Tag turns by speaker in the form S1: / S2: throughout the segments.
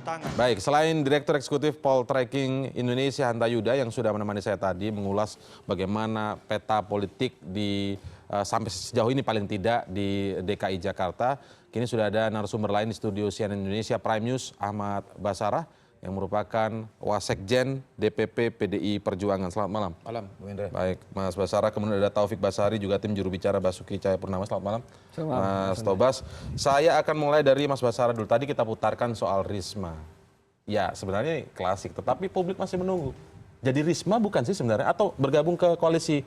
S1: tangan.
S2: Baik, selain Direktur Eksekutif Poltreking Indonesia Hanta Yuda yang sudah menemani saya tadi mengulas bagaimana peta politik sampai sejauh ini paling tidak di DKI Jakarta, kini sudah ada narasumber lain di studio CNN Indonesia Prime News, Ahmad Basarah, yang merupakan Wasekjen DPP PDI Perjuangan. Selamat malam.
S3: Malam, Bu Indra.
S2: Baik, Mas Basarah, kemudian ada Taufik Basari, juga tim juru bicara Basuki Cahayapurnama. Selamat malam. Mas Tobas. Saya akan mulai dari Mas Basarah dulu. Tadi kita putarkan soal Risma. Ya, sebenarnya klasik, tetapi publik masih menunggu. Jadi Risma bukan sih sebenarnya, atau bergabung ke koalisi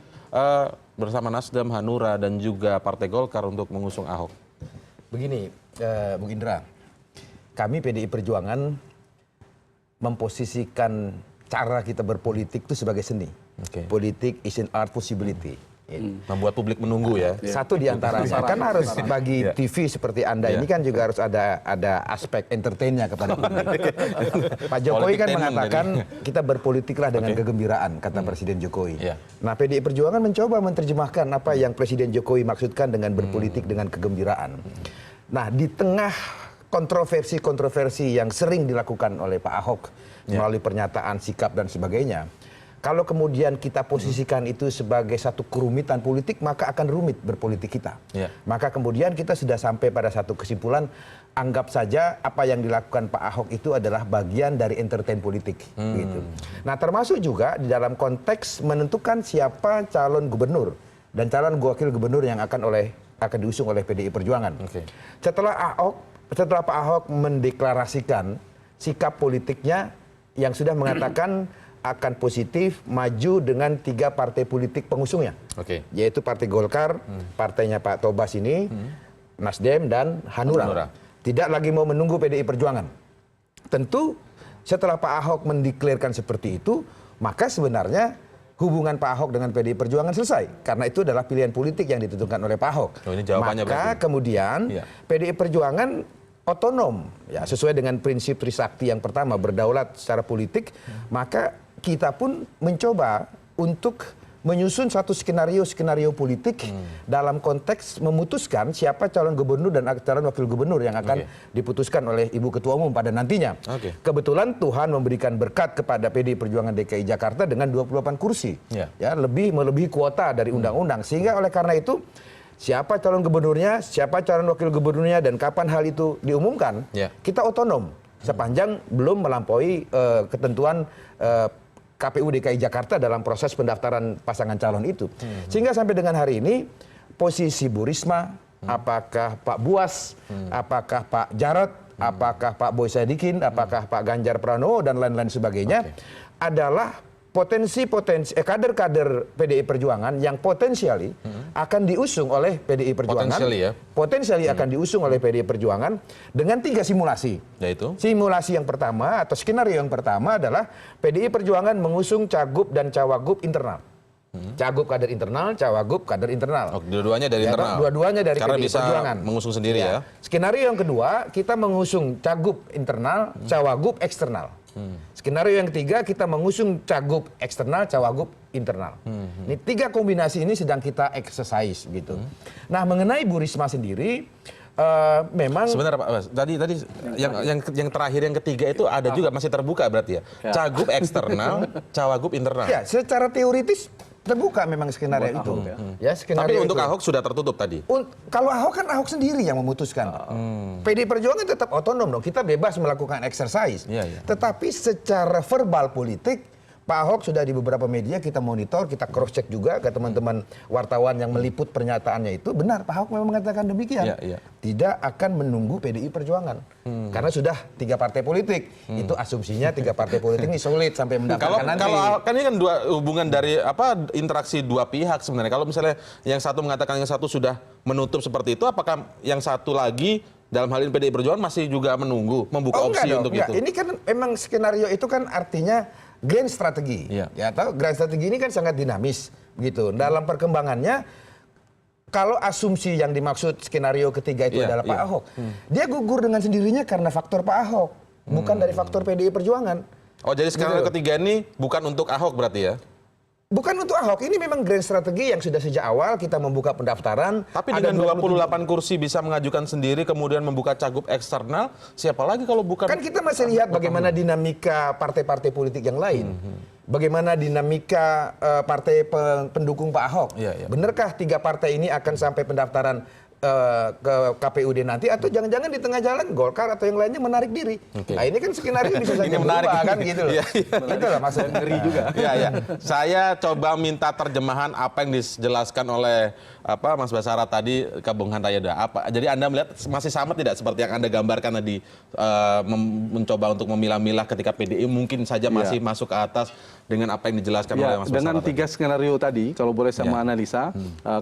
S2: bersama Nasdem, Hanura, dan juga Partai Golkar untuk mengusung Ahok?
S3: Begini, Bu Indra, kami PDI Perjuangan memposisikan cara kita berpolitik itu sebagai seni. Politik is an art possibility.
S2: Membuat publik menunggu ya.
S3: Satu di antaranya kan harus bagi TV seperti Anda ini kan juga harus ada aspek entertainnya kepada publik. Pak Jokowi kan mengatakan kita berpolitiklah dengan kegembiraan, kata Presiden Jokowi. Nah, PDI Perjuangan mencoba menerjemahkan apa yang Presiden Jokowi maksudkan dengan berpolitik dengan kegembiraan. Nah, di tengah kontroversi-kontroversi yang sering dilakukan oleh Pak Ahok melalui pernyataan, sikap, dan sebagainya. Kalau kemudian kita posisikan itu sebagai satu kerumitan politik, maka akan rumit berpolitik kita. Maka kemudian kita sudah sampai pada satu kesimpulan, anggap saja apa yang dilakukan Pak Ahok itu adalah bagian dari entertain politik. Gitu. Nah, termasuk juga di dalam konteks menentukan siapa calon gubernur dan calon wakil gubernur yang akan diusung oleh PDI Perjuangan. Setelah Pak Ahok mendeklarasikan sikap politiknya yang sudah mengatakan akan positif maju dengan 3 partai politik pengusungnya, yaitu Partai Golkar, partainya Pak Tobas ini, Nasdem, dan Hanura. Tidak lagi mau menunggu PDI Perjuangan. Tentu setelah Pak Ahok mendeklarasikan seperti itu, maka sebenarnya hubungan Pak Ahok dengan PDI Perjuangan selesai. Karena itu adalah pilihan politik yang ditentukan oleh Pak Ahok. Maka kemudian PDI Perjuangan otonom, ya, sesuai dengan prinsip Trisakti yang pertama, berdaulat secara politik, maka kita pun mencoba untuk menyusun satu skenario politik dalam konteks memutuskan siapa calon gubernur dan calon wakil gubernur yang akan diputuskan oleh Ibu Ketua Umum pada nantinya. Kebetulan Tuhan memberikan berkat kepada PDI Perjuangan DKI Jakarta dengan 28 kursi, ya, melebihi kuota dari undang-undang, sehingga oleh karena itu siapa calon gubernurnya, siapa calon wakil gubernurnya, dan kapan hal itu diumumkan, kita otonom sepanjang belum melampaui ketentuan KPU DKI Jakarta dalam proses pendaftaran pasangan calon itu. Sehingga sampai dengan hari ini, posisi Bu Risma, apakah Pak Buas, apakah Pak Jarod, apakah Pak Boy Sadikin, apakah Pak Ganjar Pranowo, dan lain-lain sebagainya, adalah kader-kader PDI Perjuangan yang potensiali akan diusung oleh PDI Perjuangan. Potensiali akan diusung oleh PDI Perjuangan dengan 3 simulasi. Yaitu? Simulasi yang pertama atau skenario yang pertama adalah PDI Perjuangan mengusung cagup dan cawagup internal. Cagup kader internal, cawagup kader internal.
S2: Dua-duanya dari internal.
S3: Dua-duanya dari
S2: Karena
S3: PDI
S2: bisa
S3: Perjuangan.
S2: Mengusung sendiri ya.
S3: Skenario yang kedua, kita mengusung cagup internal, cawagup eksternal. Skenario yang ketiga, kita mengusung cagup eksternal, cawagup internal. Ini 3 kombinasi ini sedang kita exercise gitu. Nah, mengenai Bu Risma sendiri, memang
S2: sebenarnya Pak, tadi yang terakhir, yang ketiga itu ada juga masih terbuka berarti ya. Cagup eksternal, cawagup internal. Ya,
S3: secara teoritis terbuka memang skenario itu. Ya,
S2: tapi untuk Ahok sudah tertutup tadi.
S3: Kalau Ahok kan Ahok sendiri yang memutuskan. PDI Perjuangan tetap otonom dong. Kita bebas melakukan exercise. Tetapi secara verbal politik, Pak Ahok sudah di beberapa media kita monitor, kita cross check juga ke teman-teman wartawan yang meliput pernyataannya itu. Benar, Pak Ahok memang mengatakan demikian. Tidak akan menunggu PDI Perjuangan. Karena sudah 3 partai politik. Itu asumsinya 3 partai politik ini solid sampai mendapatkan nanti.
S2: Kalau kan ini kan hubungan dari interaksi 2 pihak sebenarnya. Kalau misalnya yang satu mengatakan yang satu sudah menutup seperti itu, apakah yang satu lagi dalam hal ini PDI Perjuangan masih juga menunggu, membuka opsi untuk itu?
S3: Ini kan memang skenario itu kan artinya grand strategi, ya, atau grand strategi ini kan sangat dinamis, begitu. Dalam perkembangannya, kalau asumsi yang dimaksud skenario ketiga itu adalah Pak Ahok, dia gugur dengan sendirinya karena faktor Pak Ahok, bukan dari faktor PDI Perjuangan.
S2: Oh, jadi skenario ketiga ini bukan untuk Ahok berarti ya?
S3: Bukan untuk Ahok, ini memang grand strategi yang sudah sejak awal kita membuka pendaftaran.
S2: Tapi dengan 28 kursi bisa mengajukan sendiri, kemudian membuka cagup eksternal, siapa lagi kalau bukan...
S3: Kan kita masih lihat bagaimana dinamika partai-partai politik yang lain. Bagaimana dinamika partai pendukung Pak Ahok. Benarkah 3 partai ini akan sampai pendaftaran ke KPUD nanti, atau jangan-jangan di tengah jalan Golkar atau yang lainnya menarik diri. Nah ini kan skenario bisa saja berubah kan gitu loh. Itu lah maksudnya. Ngeri juga.
S2: Saya coba minta terjemahan apa yang dijelaskan oleh Mas Basara tadi ke Bung Hantayeda. Jadi Anda melihat masih sama tidak seperti yang Anda gambarkan tadi, mencoba untuk memilah-milah ketika PDI mungkin saja masih masuk ke atas dengan apa yang dijelaskan oleh Mas Basara.
S1: Dengan 3 skenario tadi, kalau boleh saya menganalisa,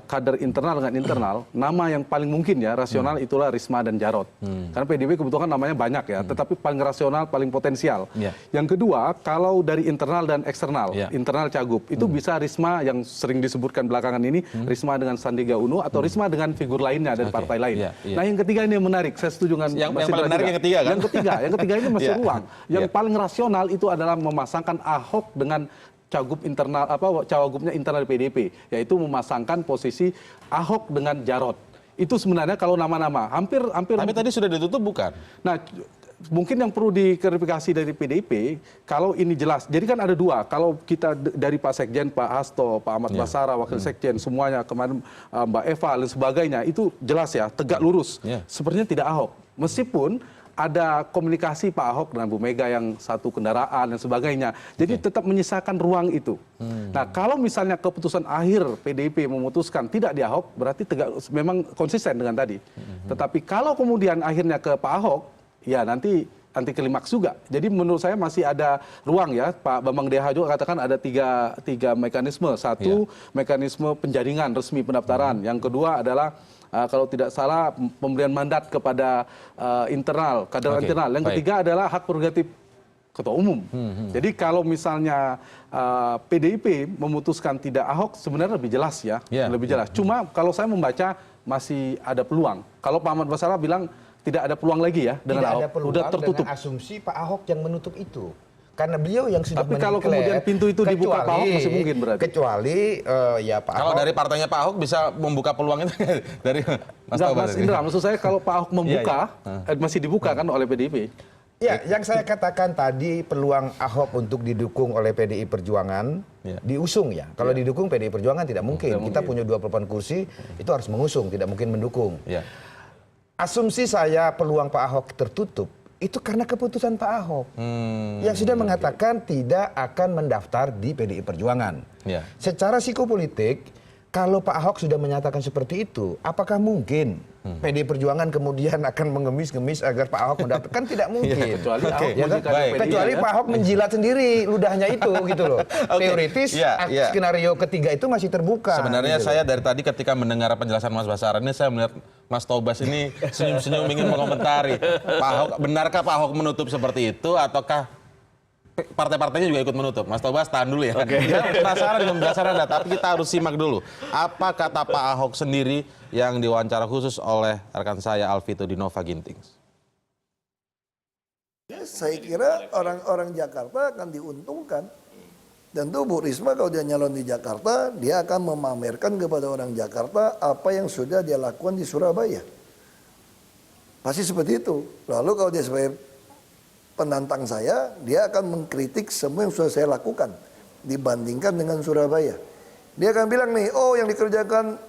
S1: kader internal dengan internal, nama yang paling mungkin ya rasional itulah Risma dan Jarot. Karena PDIP kebetulan namanya banyak ya, tetapi paling rasional, paling potensial. Yang kedua, kalau dari internal dan eksternal, internal Cagup, itu bisa Risma yang sering disebutkan belakangan ini, Risma dengan Sandiaga Uno, atau Risma dengan figur lainnya dari partai lain. Nah yang ketiga ini yang menarik, saya setuju dengan
S2: yang paling menarik yang ketiga kan?
S1: Yang ketiga ini masih ruang. Yang paling rasional itu adalah memasangkan Ahok dengan cagup internal, cawagupnya internal PDIP, yaitu memasangkan posisi Ahok dengan Jarot. Itu sebenarnya kalau nama-nama hampir.
S2: Tapi tadi sudah ditutup bukan?
S1: Nah, mungkin yang perlu diklarifikasi dari PDIP, kalau ini jelas. Jadi kan ada 2. Kalau kita dari Pak Sekjen, Pak Hasto, Pak Ahmad Basara, Wakil Sekjen, semuanya kemarin Mbak Eva dan sebagainya, itu jelas ya, tegak lurus. Sepertinya tidak Ahok. Meskipun ada komunikasi Pak Ahok dengan Bu Mega yang satu kendaraan dan sebagainya. Jadi tetap menyisakan ruang itu. Nah kalau misalnya keputusan akhir PDIP memutuskan tidak di Ahok, berarti memang konsisten dengan tadi. Tetapi kalau kemudian akhirnya ke Pak Ahok, ya nanti anti klimaks juga. Jadi menurut saya masih ada ruang ya. Pak Bambang Deha juga katakan ada tiga mekanisme. Satu, mekanisme penjaringan resmi pendaftaran. Yang kedua adalah kalau tidak salah pemberian mandat kepada internal, kader internal. Yang ketiga adalah hak prerogatif ketua umum. Jadi kalau misalnya PDIP memutuskan tidak Ahok, sebenarnya lebih jelas ya, lebih jelas. Cuma kalau saya membaca masih ada peluang. Kalau Pak Ahmad Basara bilang tidak ada peluang lagi ya dengan Ahok, sudah tertutup.
S3: Dengan asumsi Pak Ahok yang menutup itu. Karena beliau yang sudah
S1: Tapi kalau kemudian pintu itu dibuka Pak Ahok masih mungkin berarti.
S3: Kecuali ya Pak Ahok.
S2: Kalau dari partainya Pak Ahok bisa membuka peluang itu dari
S1: Mas Indra, maksud saya kalau Pak Ahok membuka, masih dibuka kan oleh PDIP.
S3: Ya, yang saya katakan tadi peluang Ahok untuk didukung oleh PDI Perjuangan diusung ya. Kalau didukung PDI Perjuangan tidak mungkin. Kita punya 28 kursi, itu harus mengusung, tidak mungkin mendukung. Asumsi saya peluang Pak Ahok tertutup itu karena keputusan Pak Ahok yang sudah mengatakan tidak akan mendaftar di PDI Perjuangan. Secara psikopolitik, kalau Pak Ahok sudah menyatakan seperti itu, apakah mungkin PDI Perjuangan kemudian akan mengemis-ngemis agar Pak Ahok mendaftar? Kan tidak mungkin. Kecuali Pak Ahok menjilat sendiri ludahnya itu gitu loh. Teoritis skenario ketiga itu masih terbuka.
S2: Sebenarnya gitu saya dari tadi ketika mendengar penjelasan Mas Basara ini, saya melihat Mas Tobas ini senyum-senyum ingin mengomentari. Pak Ahok, benarkah Pak Ahok menutup seperti itu ataukah partai-partainya juga ikut menutup? Mas Tobas tahan dulu ya. Saya penasaran dengan penjelasan Anda, tapi kita harus simak dulu. Apa kata Pak Ahok sendiri yang diwawancara khusus oleh rekan saya Alvito di Nova Gintings?
S4: Saya kira orang-orang Jakarta akan diuntungkan. Tentu Bu Risma kalau dia nyalon di Jakarta, dia akan memamerkan kepada orang Jakarta apa yang sudah dia lakukan di Surabaya. Pasti seperti itu. Lalu kalau dia sebagai penantang saya, dia akan mengkritik semua yang sudah saya lakukan dibandingkan dengan Surabaya. Dia akan bilang nih, oh yang dikerjakan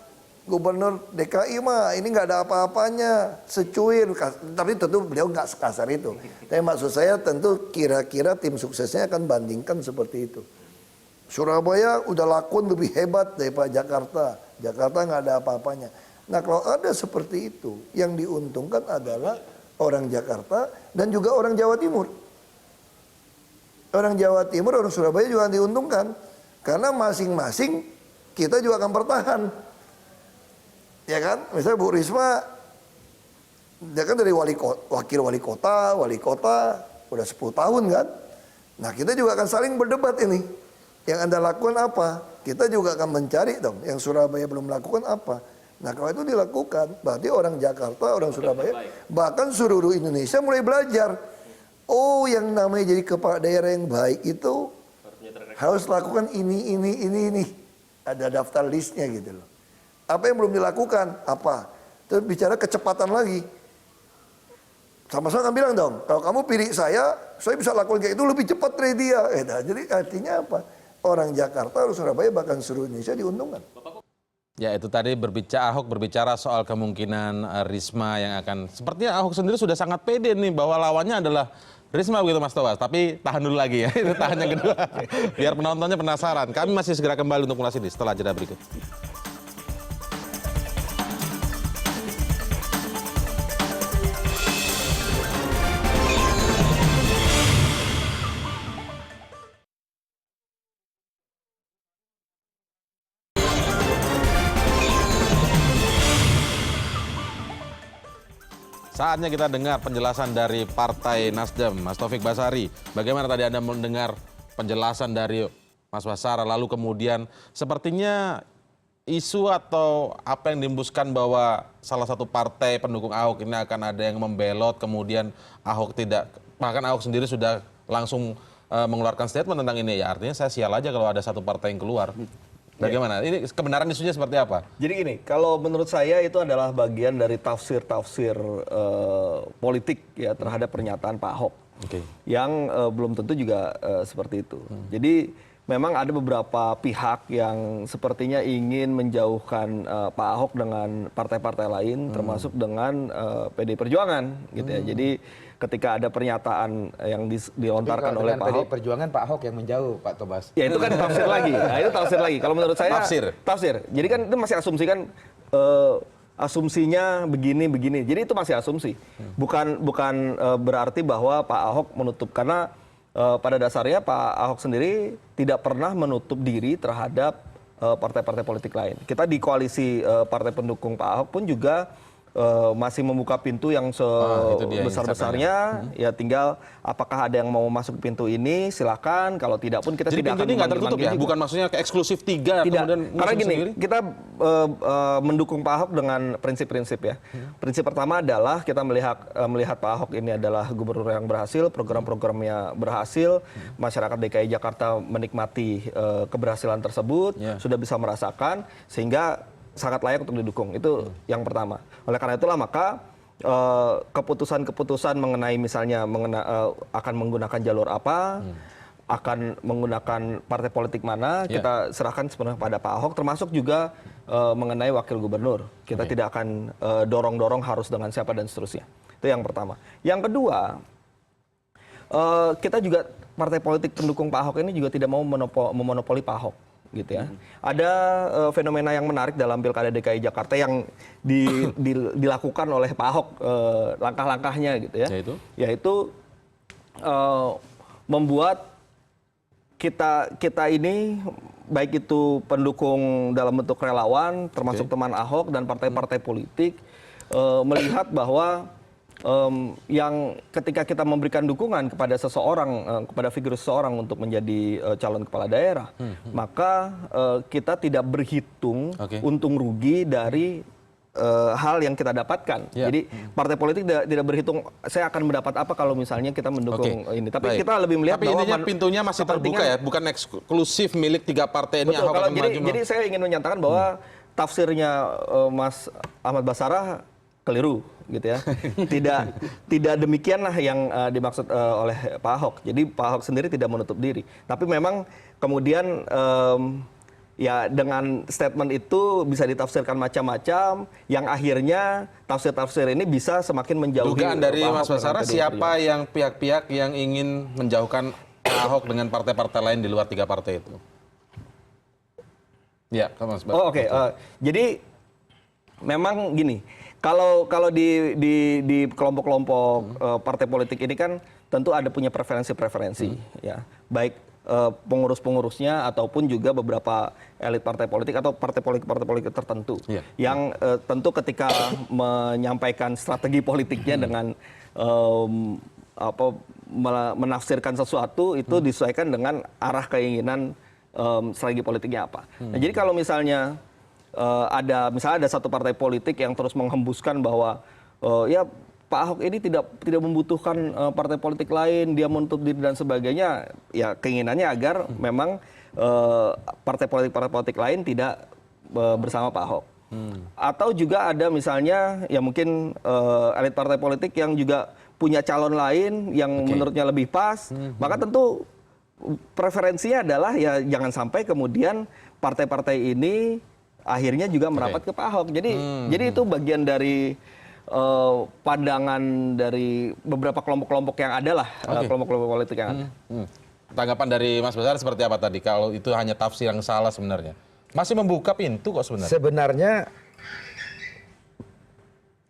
S4: Gubernur DKI mah ini nggak ada apa-apanya, secuil. Tapi tentu beliau nggak sekasar itu. Tapi maksud saya tentu kira-kira tim suksesnya akan bandingkan seperti itu. Surabaya udah lakon lebih hebat daripada Jakarta. Jakarta nggak ada apa-apanya. Nah kalau ada seperti itu, yang diuntungkan adalah orang Jakarta dan juga orang Jawa Timur. Orang Jawa Timur, orang Surabaya juga diuntungkan. Karena masing-masing kita juga akan bertahan. Ya kan? Misalnya Bu Risma, dia kan dari wakil wali kota, udah 10 tahun kan. Nah kita juga akan saling berdebat ini. Yang Anda lakukan apa? Kita juga akan mencari dong. Yang Surabaya belum melakukan apa? Nah kalau itu dilakukan, berarti orang Jakarta, orang Surabaya, bahkan seluruh Indonesia mulai belajar. Oh yang namanya jadi kepala daerah yang baik itu harus lakukan ini. Ada daftar listnya gitu loh. Apa yang belum dilakukan? Apa? Terus bicara kecepatan lagi. Sama-sama bilang dong, kalau kamu pilih saya bisa lakukan kayak itu lebih cepat dari dia. Jadi artinya apa? Orang Jakarta atau Surabaya bahkan seluruh Indonesia diuntungkan.
S2: Ya itu tadi Ahok berbicara soal kemungkinan Risma yang akan, sepertinya Ahok sendiri sudah sangat pede nih bahwa lawannya adalah Risma begitu Mas Tobas. Tapi tahan dulu lagi ya, itu tahan yang kedua. Biar penontonnya penasaran. Kami masih segera kembali untuk mengulas ini setelah jeda berikut. Saatnya kita dengar penjelasan dari Partai Nasdem, Mas Taufik Basari. Bagaimana tadi Anda mendengar penjelasan dari Mas Basara, lalu kemudian sepertinya isu atau apa yang dihembuskan bahwa salah satu partai pendukung Ahok ini akan ada yang membelot, kemudian Ahok tidak, bahkan Ahok sendiri sudah langsung mengeluarkan statement tentang ini. Ya artinya saya sial aja kalau ada satu partai yang keluar. Bagaimana? Ini kebenaran isunya seperti apa?
S5: Jadi gini, kalau menurut saya itu adalah bagian dari tafsir-tafsir politik ya terhadap pernyataan Pak Ahok, yang belum tentu juga seperti itu. Jadi memang ada beberapa pihak yang sepertinya ingin menjauhkan Pak Ahok dengan partai-partai lain, termasuk dengan PDI Perjuangan, gitu ya. Jadi ketika ada pernyataan yang dilontarkan oleh Pak Ahok,
S3: Perjuangan Pak Ahok yang menjauh, Pak Tobas.
S5: ya itu kan tafsir lagi. Nah, itu tafsir lagi. Kalau menurut saya tafsir. Jadi kan itu masih asumsi kan, asumsinya begini. Jadi itu masih asumsi. Bukan berarti bahwa Pak Ahok menutup, karena pada dasarnya Pak Ahok sendiri tidak pernah menutup diri terhadap partai-partai politik lain. Kita di koalisi partai pendukung Pak Ahok pun juga masih membuka pintu yang sebesar-besarnya. Ya tinggal apakah ada yang mau masuk pintu ini, silakan. Kalau tidak pun kita
S2: jadi
S5: tidak akan
S2: ini nggak tertutup ya? Bukan maksudnya ke eksklusif 3
S5: tidak.
S2: Kemudian
S5: Karena gini,
S2: sendiri?
S5: kita mendukung Pak Ahok dengan prinsip-prinsip ya. Prinsip pertama adalah kita melihat Pak Ahok ini adalah gubernur yang berhasil, program-programnya berhasil, masyarakat DKI Jakarta menikmati keberhasilan tersebut, sudah bisa merasakan, sehingga sangat layak untuk didukung. Itu yang pertama. Oleh karena itulah maka keputusan-keputusan mengenai misalnya akan menggunakan jalur apa, akan menggunakan partai politik mana, kita serahkan sepenuhnya pada Pak Ahok, termasuk juga mengenai wakil gubernur. Kita tidak akan dorong-dorong harus dengan siapa dan seterusnya. Itu yang pertama. Yang kedua, kita juga partai politik pendukung Pak Ahok ini juga tidak mau memonopoli Pak Ahok, gitu ya. Ada fenomena yang menarik dalam Pilkada DKI Jakarta yang dilakukan oleh Pak Ahok, langkah-langkahnya gitu ya. Yaitu membuat kita ini, baik itu pendukung dalam bentuk relawan, termasuk teman Ahok dan partai-partai politik, melihat bahwa yang ketika kita memberikan dukungan kepada seseorang, kepada figur seseorang untuk menjadi calon kepala daerah, maka kita tidak berhitung untung rugi dari hal yang kita dapatkan. Jadi partai politik tidak berhitung saya akan mendapat apa kalau misalnya kita mendukung ini. Tapi kita lebih melihat bahwa
S2: pintunya masih terbuka ya, bukan eksklusif milik 3 partai ini.
S5: Betul, jadi saya ingin menyatakan bahwa tafsirnya Mas Ahmad Basara keliru, gitu ya. Tidak demikianlah yang dimaksud oleh Pak Ahok. Jadi Pak Ahok sendiri tidak menutup diri. Tapi memang kemudian ya dengan statement itu bisa ditafsirkan macam-macam, yang akhirnya tafsir-tafsir ini bisa semakin menjauhi.
S2: Dugaan dari Mas Basara, siapa yang pihak-pihak yang ingin menjauhkan Ahok dengan partai-partai lain di luar 3 partai itu? Ya, Mas Basara.
S5: Oh, oke. Jadi memang gini, kalau di kelompok-kelompok partai politik ini kan tentu ada punya preferensi-preferensi, ya, baik pengurus-pengurusnya ataupun juga beberapa elit partai politik atau partai politik tertentu, yang tentu ketika menyampaikan strategi politiknya dengan menafsirkan sesuatu itu disesuaikan dengan arah keinginan strategi politiknya apa. Nah, jadi kalau misalnya ada satu partai politik yang terus menghembuskan bahwa ya Pak Ahok ini tidak membutuhkan partai politik lain, dia menutup diri dan sebagainya, ya keinginannya agar memang partai politik lain tidak bersama Pak Ahok. Atau juga ada misalnya ya mungkin elit partai politik yang juga punya calon lain yang menurutnya lebih pas, maka tentu preferensinya adalah ya jangan sampai kemudian partai-partai ini akhirnya juga merapat ke Pak Ahok. Jadi itu bagian dari pandangan dari beberapa kelompok-kelompok yang ada lah, kelompok-kelompok politik yang ada.
S2: Tanggapan dari Mas Basara seperti apa tadi? Kalau itu hanya tafsir yang salah sebenarnya. Masih membuka pintu kok sebenarnya.
S3: Sebenarnya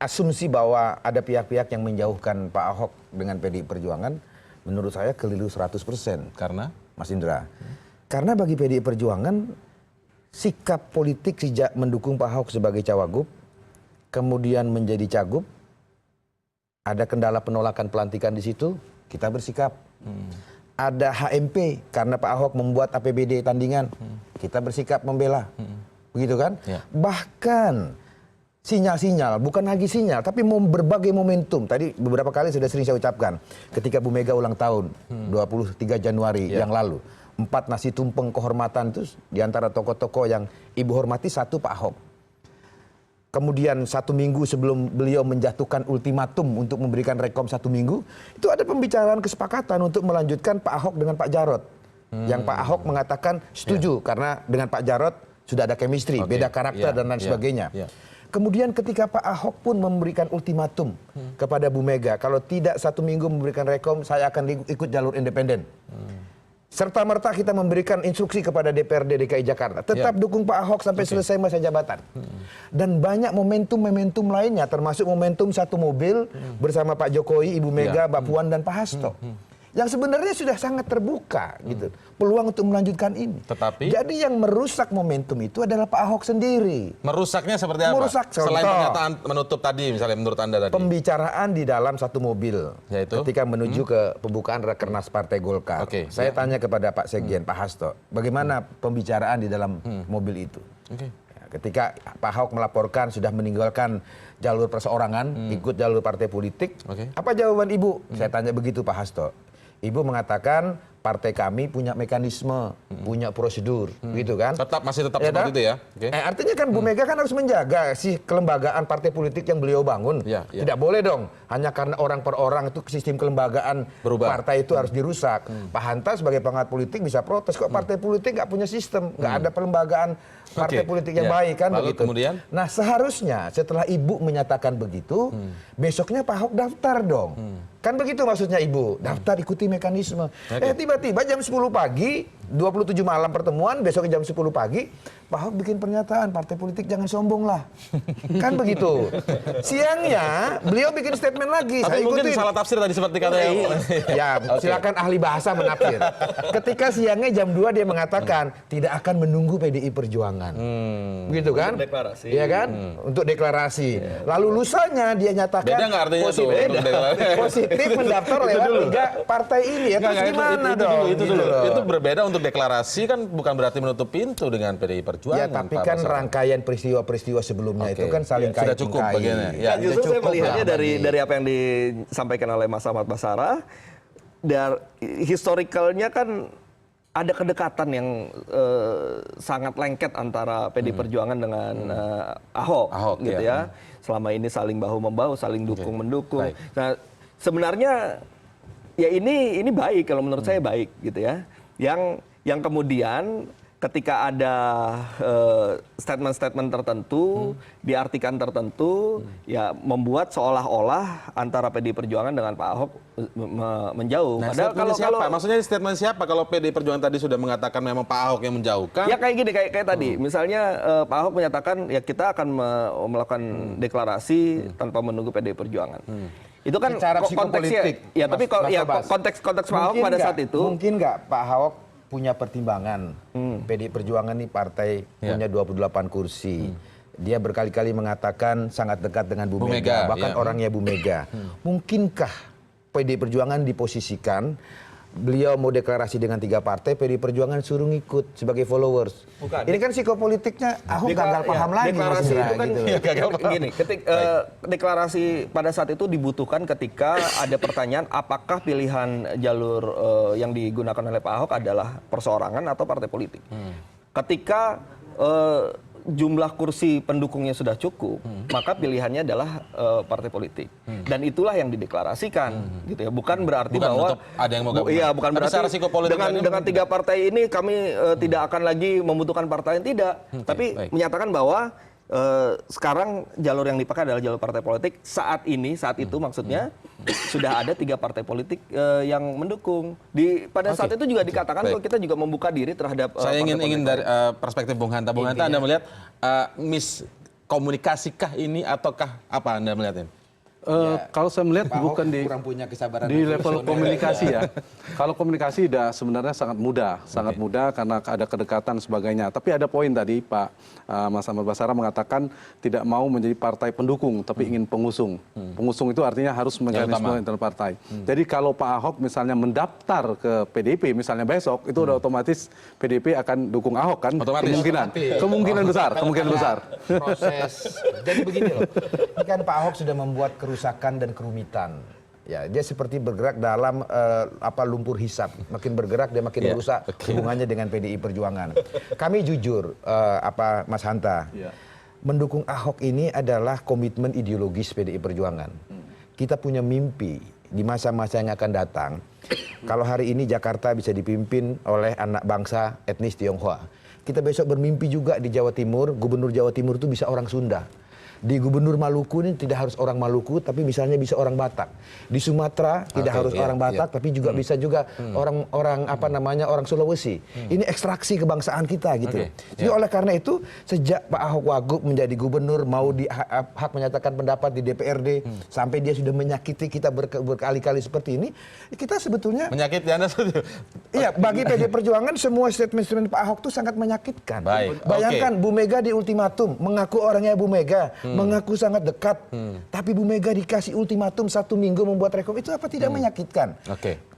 S3: asumsi bahwa ada pihak-pihak yang menjauhkan Pak Ahok dengan PDI Perjuangan menurut saya keliru 100%.
S2: Karena?
S3: Mas Indra. Karena bagi PDI Perjuangan sikap politik sejak mendukung Pak Ahok sebagai cawagup, kemudian menjadi cagup, ada kendala penolakan pelantikan di situ, kita bersikap. Ada HMP karena Pak Ahok membuat APBD tandingan, kita bersikap membela. Begitu kan?
S2: Ya.
S3: Bahkan sinyal-sinyal, bukan lagi sinyal, tapi berbagai momentum. Tadi beberapa kali sudah sering saya ucapkan, ketika Bu Mega ulang tahun, 23 Januari yang lalu, 4 nasi tumpeng kehormatan itu diantara tokoh-tokoh yang Ibu hormati, satu Pak Ahok. Kemudian 1 minggu sebelum beliau menjatuhkan ultimatum untuk memberikan rekom 1 minggu, itu ada pembicaraan kesepakatan untuk melanjutkan Pak Ahok dengan Pak Jarod. Yang Pak Ahok mengatakan setuju karena dengan Pak Jarod sudah ada chemistry, beda karakter dan lain sebagainya. Kemudian ketika Pak Ahok pun memberikan ultimatum kepada Bu Mega, kalau tidak 1 minggu memberikan rekom, saya akan ikut jalur independen. Serta-merta kita memberikan instruksi kepada DPRD DKI Jakarta, tetap dukung Pak Ahok sampai selesai masa jabatan. Dan banyak momentum-momentum lainnya, termasuk momentum satu mobil bersama Pak Jokowi, Ibu Mega, Mbak Puan, dan Pak Hasto. Yang sebenarnya sudah sangat terbuka gitu, peluang untuk melanjutkan ini.
S2: Tetapi
S3: jadi yang merusak momentum itu adalah Pak Ahok sendiri.
S2: Merusaknya seperti apa?
S3: Merusak,
S2: selain
S3: contoh,
S2: pernyataan menutup tadi, misalnya menurut Anda tadi.
S3: Pembicaraan di dalam satu mobil,
S2: yaitu
S3: ketika menuju ke pembukaan Rakernas Partai Golkar. Saya tanya kepada Pak Sekjen, Pak Hasto, bagaimana pembicaraan di dalam mobil itu? Ya, ketika Pak Ahok melaporkan sudah meninggalkan jalur perseorangan, ikut jalur partai politik, apa jawaban Ibu? Saya tanya begitu Pak Hasto. Ibu mengatakan partai kami punya mekanisme, punya prosedur, gitu kan?
S2: Masih tetap seperti itu ya?
S3: Artinya kan Bu Mega kan harus menjaga si kelembagaan partai politik yang beliau bangun. Tidak boleh dong, hanya karena orang per orang itu sistem kelembagaan partai itu harus dirusak. Pak Hanta sebagai pengamat politik bisa protes, kok partai politik nggak punya sistem, nggak ada pelembagaan partai politik yang baik kan?
S2: Lalu
S3: begitu.
S2: Kemudian?
S3: Nah seharusnya setelah Ibu menyatakan begitu, besoknya Pak Ahok daftar dong. Kan begitu maksudnya Ibu, daftar ikuti mekanisme. Tiba-tiba jam 10 pagi, 27 malam pertemuan, besok jam 10 pagi, Pak Ahok bikin pernyataan, partai politik jangan sombong lah. Kan begitu. Siangnya, beliau bikin statement lagi.
S2: Tapi mungkin salah tafsir tadi seperti kata
S3: ya, silakan ahli bahasa menafsir. Ketika siangnya jam 2 dia mengatakan, tidak akan menunggu PDI Perjuangan. Begitu kan?
S5: Untuk deklarasi.
S3: Iya kan? Untuk deklarasi. Lalu lusanya dia nyatakan
S2: beda nggak artinya
S3: positif mendaftar lewat 3 partai ini. Ya, terus gimana dong?
S2: Itu dulu. Itu berbeda untuk deklarasi kan bukan berarti menutup pintu dengan PDI Perjuangan.
S3: Ya, tapi kan rangkaian peristiwa-peristiwa sebelumnya itu kan saling kait.
S2: Sudah cukup bagiannya.
S5: Ya, justru saya melihatnya dari apa yang disampaikan oleh Mas Ahmad Basara, historicalnya kan ada kedekatan yang sangat lengket antara PDI Perjuangan dengan Ahok gitu ya. Selama ini saling bahu-membahu, saling dukung-mendukung. Nah, sebenarnya ya ini baik kalau menurut saya baik gitu ya. Yang kemudian ketika ada statement-statement tertentu, diartikan tertentu, ya membuat seolah-olah antara PDI Perjuangan dengan Pak Ahok menjauh.
S2: Nah, padahal kalau maksudnya statement siapa kalau PDI Perjuangan tadi sudah mengatakan memang Pak Ahok yang menjauhkan?
S5: Ya kayak gini, kayak tadi. Misalnya Pak Ahok menyatakan ya kita akan melakukan deklarasi tanpa menunggu PDI Perjuangan. Itu kan konteksnya. Ya, tapi konteks Pak Ahok pada saat itu.
S3: Mungkin nggak Pak Ahok punya pertimbangan. PDI Perjuangan ini partai punya 28 kursi. Dia berkali-kali mengatakan sangat dekat dengan Bu Mega, bahkan orangnya Bu Mega. Mungkinkah PDI Perjuangan diposisikan beliau mau deklarasi dengan 3 partai, PDI Perjuangan suruh ngikut sebagai followers.
S5: Bukan.
S3: Ini kan psikopolitiknya Ahok gagal paham lagi.
S5: Deklarasi
S3: Mas Indra,
S5: itu kan
S3: gitu loh.
S5: gini, deklarasi pada saat itu dibutuhkan ketika ada pertanyaan apakah pilihan jalur yang digunakan oleh Pak Ahok adalah perseorangan atau partai politik. Ketika jumlah kursi pendukungnya sudah cukup, maka pilihannya adalah partai politik. Dan itulah yang dideklarasikan, gitu ya. Bukan berarti
S2: Bukan
S5: bahwa
S2: untuk ada yang mau gabung.
S5: iya, bukan
S2: Tapi
S5: berarti
S2: secara psikopolitik
S5: dengan 3 partai ini kami tidak akan lagi membutuhkan partai lain, tidak. Tapi
S2: baik.
S5: menyatakan bahwa sekarang jalur yang dipakai adalah jalur partai politik. Saat itu maksudnya sudah ada 3 partai politik yang mendukung. Pada saat itu juga dikatakan kalau kita juga membuka diri terhadap
S2: Saya
S5: partai
S2: ingin
S5: politik.
S2: dari perspektif Bung Hanta. Bung Hanta, Anda melihat miskomunikasikah ini ataukah apa Anda melihatnya?
S1: Kalau saya melihat
S3: Pak Ahok
S1: bukan
S3: kurang punya kesabaran
S1: di level
S3: emosional.
S1: komunikasi ya. Kalau komunikasi sebenarnya sangat mudah karena ada kedekatan sebagainya. Tapi ada poin tadi Pak Mas Ahmad Basara mengatakan tidak mau menjadi partai pendukung, tapi ingin pengusung. Pengusung itu artinya harus mekanisme internal partai. Jadi kalau Pak Ahok misalnya mendaftar ke PDIP misalnya besok, itu udah otomatis PDIP akan dukung Ahok kan?
S2: Otomatis.
S1: Kemungkinan besar.
S3: Proses. Jadi begini loh. Ini kan Pak Ahok sudah membuat kerusakan dan kerumitan. Ya, dia seperti bergerak dalam lumpur hisap. Makin bergerak dia makin merusak hubungannya dengan PDI Perjuangan. Kami jujur, Mas Hanta, mendukung Ahok ini adalah komitmen ideologis PDI Perjuangan. Kita punya mimpi di masa-masa yang akan datang. Kalau hari ini Jakarta bisa dipimpin oleh anak bangsa etnis Tionghoa, kita besok bermimpi juga di Jawa Timur, gubernur Jawa Timur itu bisa orang Sunda. Di gubernur Maluku ini tidak harus orang Maluku, tapi misalnya bisa orang Batak. Di Sumatera tidak harus orang Batak, tapi juga bisa juga orang Sulawesi. Ini ekstraksi kebangsaan kita gitu. Jadi oleh karena itu sejak Pak Ahok Wagub menjadi gubernur mau hak menyatakan pendapat di DPRD sampai dia sudah menyakiti kita berkali-kali seperti ini, kita sebetulnya
S2: Menyakiti Anda?
S3: iya, bagi PD Perjuangan semua statement Pak Ahok itu sangat menyakitkan.
S2: Baik,
S3: Bayangkan Bu Mega di ultimatum, mengaku orangnya Bu Mega, mengaku sangat dekat, tapi Bu Mega dikasih ultimatum 1 minggu membuat rekom, itu apa tidak menyakitkan?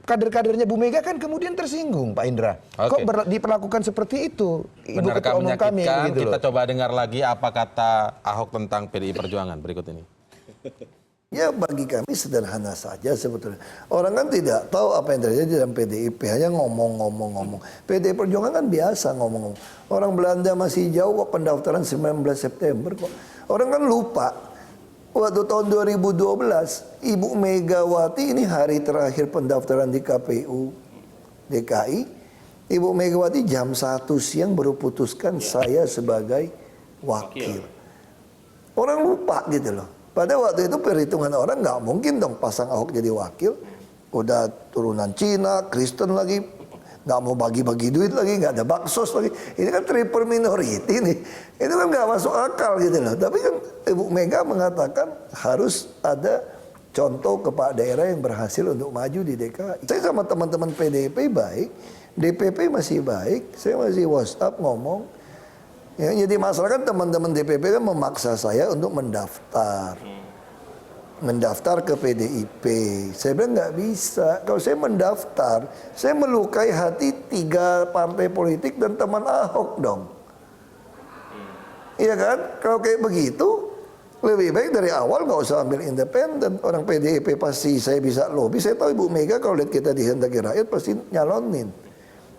S3: Kader-kadernya Bu Mega kan kemudian tersinggung, Pak Indra. Kok diperlakukan seperti itu? Ibu
S2: Benarkah
S3: Ketua Umum kami
S2: menyakitkan?
S3: gitu
S2: Kita
S3: loh.
S2: coba dengar lagi apa kata Ahok tentang PDI Perjuangan berikut ini.
S4: Ya bagi kami sederhana saja sebetulnya. Orang kan tidak tahu apa yang terjadi dalam PDIP, hanya ngomong-ngomong. PDI Perjuangan kan biasa ngomong-ngomong. Orang Belanda masih jauh kok pendaftaran 19 September kok. Orang kan lupa. Waktu tahun 2012, Ibu Megawati ini hari terakhir pendaftaran di KPU DKI. Ibu Megawati jam 1 siang baru putuskan saya sebagai wakil. Orang lupa gitu loh. Pada waktu itu perhitungan orang nggak mungkin dong pasang Ahok jadi wakil. Udah turunan Cina, Kristen lagi. Nggak mau bagi-bagi duit lagi, nggak ada baksos lagi. Ini kan triple minority nih. Itu kan nggak masuk akal gitu loh. Tapi kan Ibu Mega mengatakan harus ada contoh kepala daerah yang berhasil untuk maju di DKI. Saya sama teman-teman PDIP baik, DPP masih baik, saya masih WhatsApp ngomong. Ya, jadi masalah kan teman-teman DPP kan memaksa saya untuk mendaftar ke PDIP. Saya bilang nggak bisa. Kalau saya mendaftar, saya melukai hati 3 partai politik dan teman Ahok dong. Iya kan? Kalau kayak begitu, lebih baik dari awal nggak usah ambil independen. Orang PDIP pasti saya bisa lobby. Saya tahu Ibu Mega kalau lihat kita dihendaki rakyat pasti nyalonin.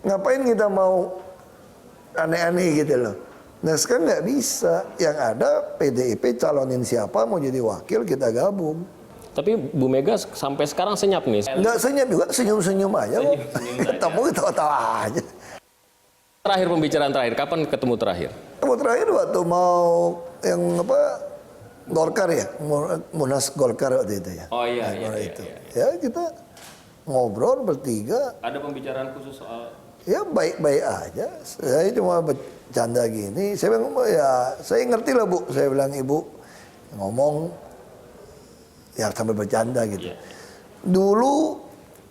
S4: Ngapain kita mau aneh-aneh gitu loh. Nah sekarang nggak bisa. Yang ada PDIP calonin siapa mau jadi wakil kita gabung.
S6: Tapi Bu Mega sampai sekarang senyap nih.
S4: Nggak senyap juga, senyum-senyum aja kok. Ketemu ketawa-tawa aja.
S6: Terakhir pembicaraan terakhir, kapan ketemu terakhir?
S4: Ketemu terakhir waktu mau yang Golkar ya, Munas Golkar waktu itu ya.
S6: Oh iya,
S4: Itu. Ya kita ngobrol bertiga.
S6: Ada pembicaraan khusus soal
S4: Ya baik-baik aja. Saya cuma bercanda gini. Saya bilang, ya saya ngerti lah Bu. Saya bilang Ibu ngomong ya sambil bercanda gitu. Dulu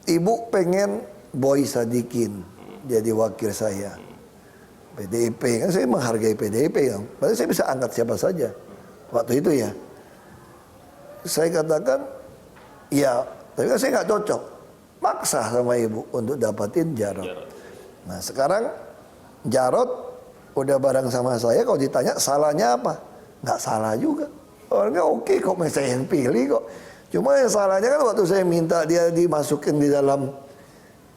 S4: Ibu pengen Boy Sadikin jadi wakil saya. PDIP kan saya menghargai PDIP kan. Berarti saya bisa angkat siapa saja. Waktu itu ya. Saya katakan ya, tapi kan saya nggak cocok. maksa sama ibu untuk dapatin Jarod. Nah sekarang Jarod udah bareng sama saya, kalau ditanya salahnya apa? Nggak salah juga. Orangnya oke kok, saya yang pilih kok. Cuma yang salahnya kan waktu saya minta dia dimasukin di dalam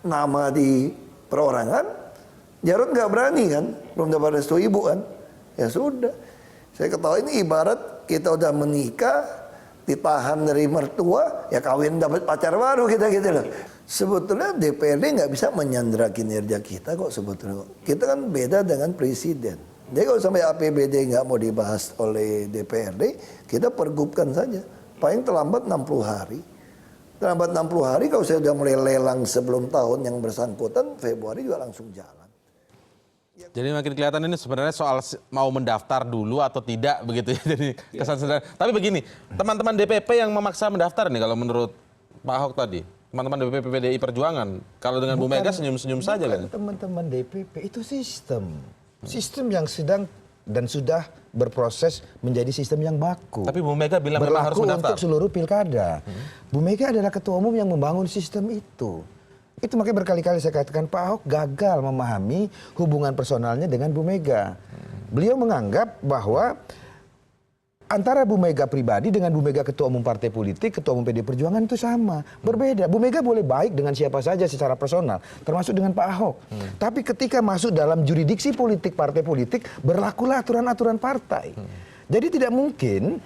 S4: nama di perorangan, Jarod nggak berani kan, belum dapat restu ibu kan. Ya sudah, saya ketahui ini ibarat kita udah menikah, ditahan dari mertua, ya kawin dapat pacar baru kita gitu loh. Sebetulnya DPRD nggak bisa menyandera kinerja kita kok sebetulnya. Kita kan beda dengan presiden. Jadi kalau sampai APBD nggak mau dibahas oleh DPRD, kita pergubkan saja. Paling terlambat 60 hari. Terlambat 60 hari kalau saya sudah mulai lelang sebelum tahun yang bersangkutan, Februari juga langsung jalan.
S2: Jadi makin kelihatan ini sebenarnya soal mau mendaftar dulu atau tidak begitu ya. Jadi kesan sederhana. Tapi begini, teman-teman DPP yang memaksa mendaftar nih kalau menurut Pak Ahok tadi. Teman-teman DPP PDI Perjuangan. Kalau dengan Bu Mega senyum-senyum saja kan.
S3: Teman-teman DPP itu sistem. Sistem yang sedang dan sudah berproses menjadi sistem yang baku.
S2: Tapi Bu Mega bilang memang harus mendaftar.
S3: Untuk seluruh pilkada. Bu Mega adalah ketua umum yang membangun sistem itu. Itu makanya berkali-kali saya katakan Pak Ahok gagal memahami hubungan personalnya dengan Bu Mega. Beliau menganggap bahwa antara Bu Mega pribadi dengan Bu Mega ketua umum partai politik, ketua umum PDI Perjuangan itu sama. Berbeda. Bu Mega boleh baik dengan siapa saja secara personal, termasuk dengan Pak Ahok. Tapi ketika masuk dalam jurisdiksi politik partai politik, berlakulah aturan-aturan partai. Jadi tidak mungkin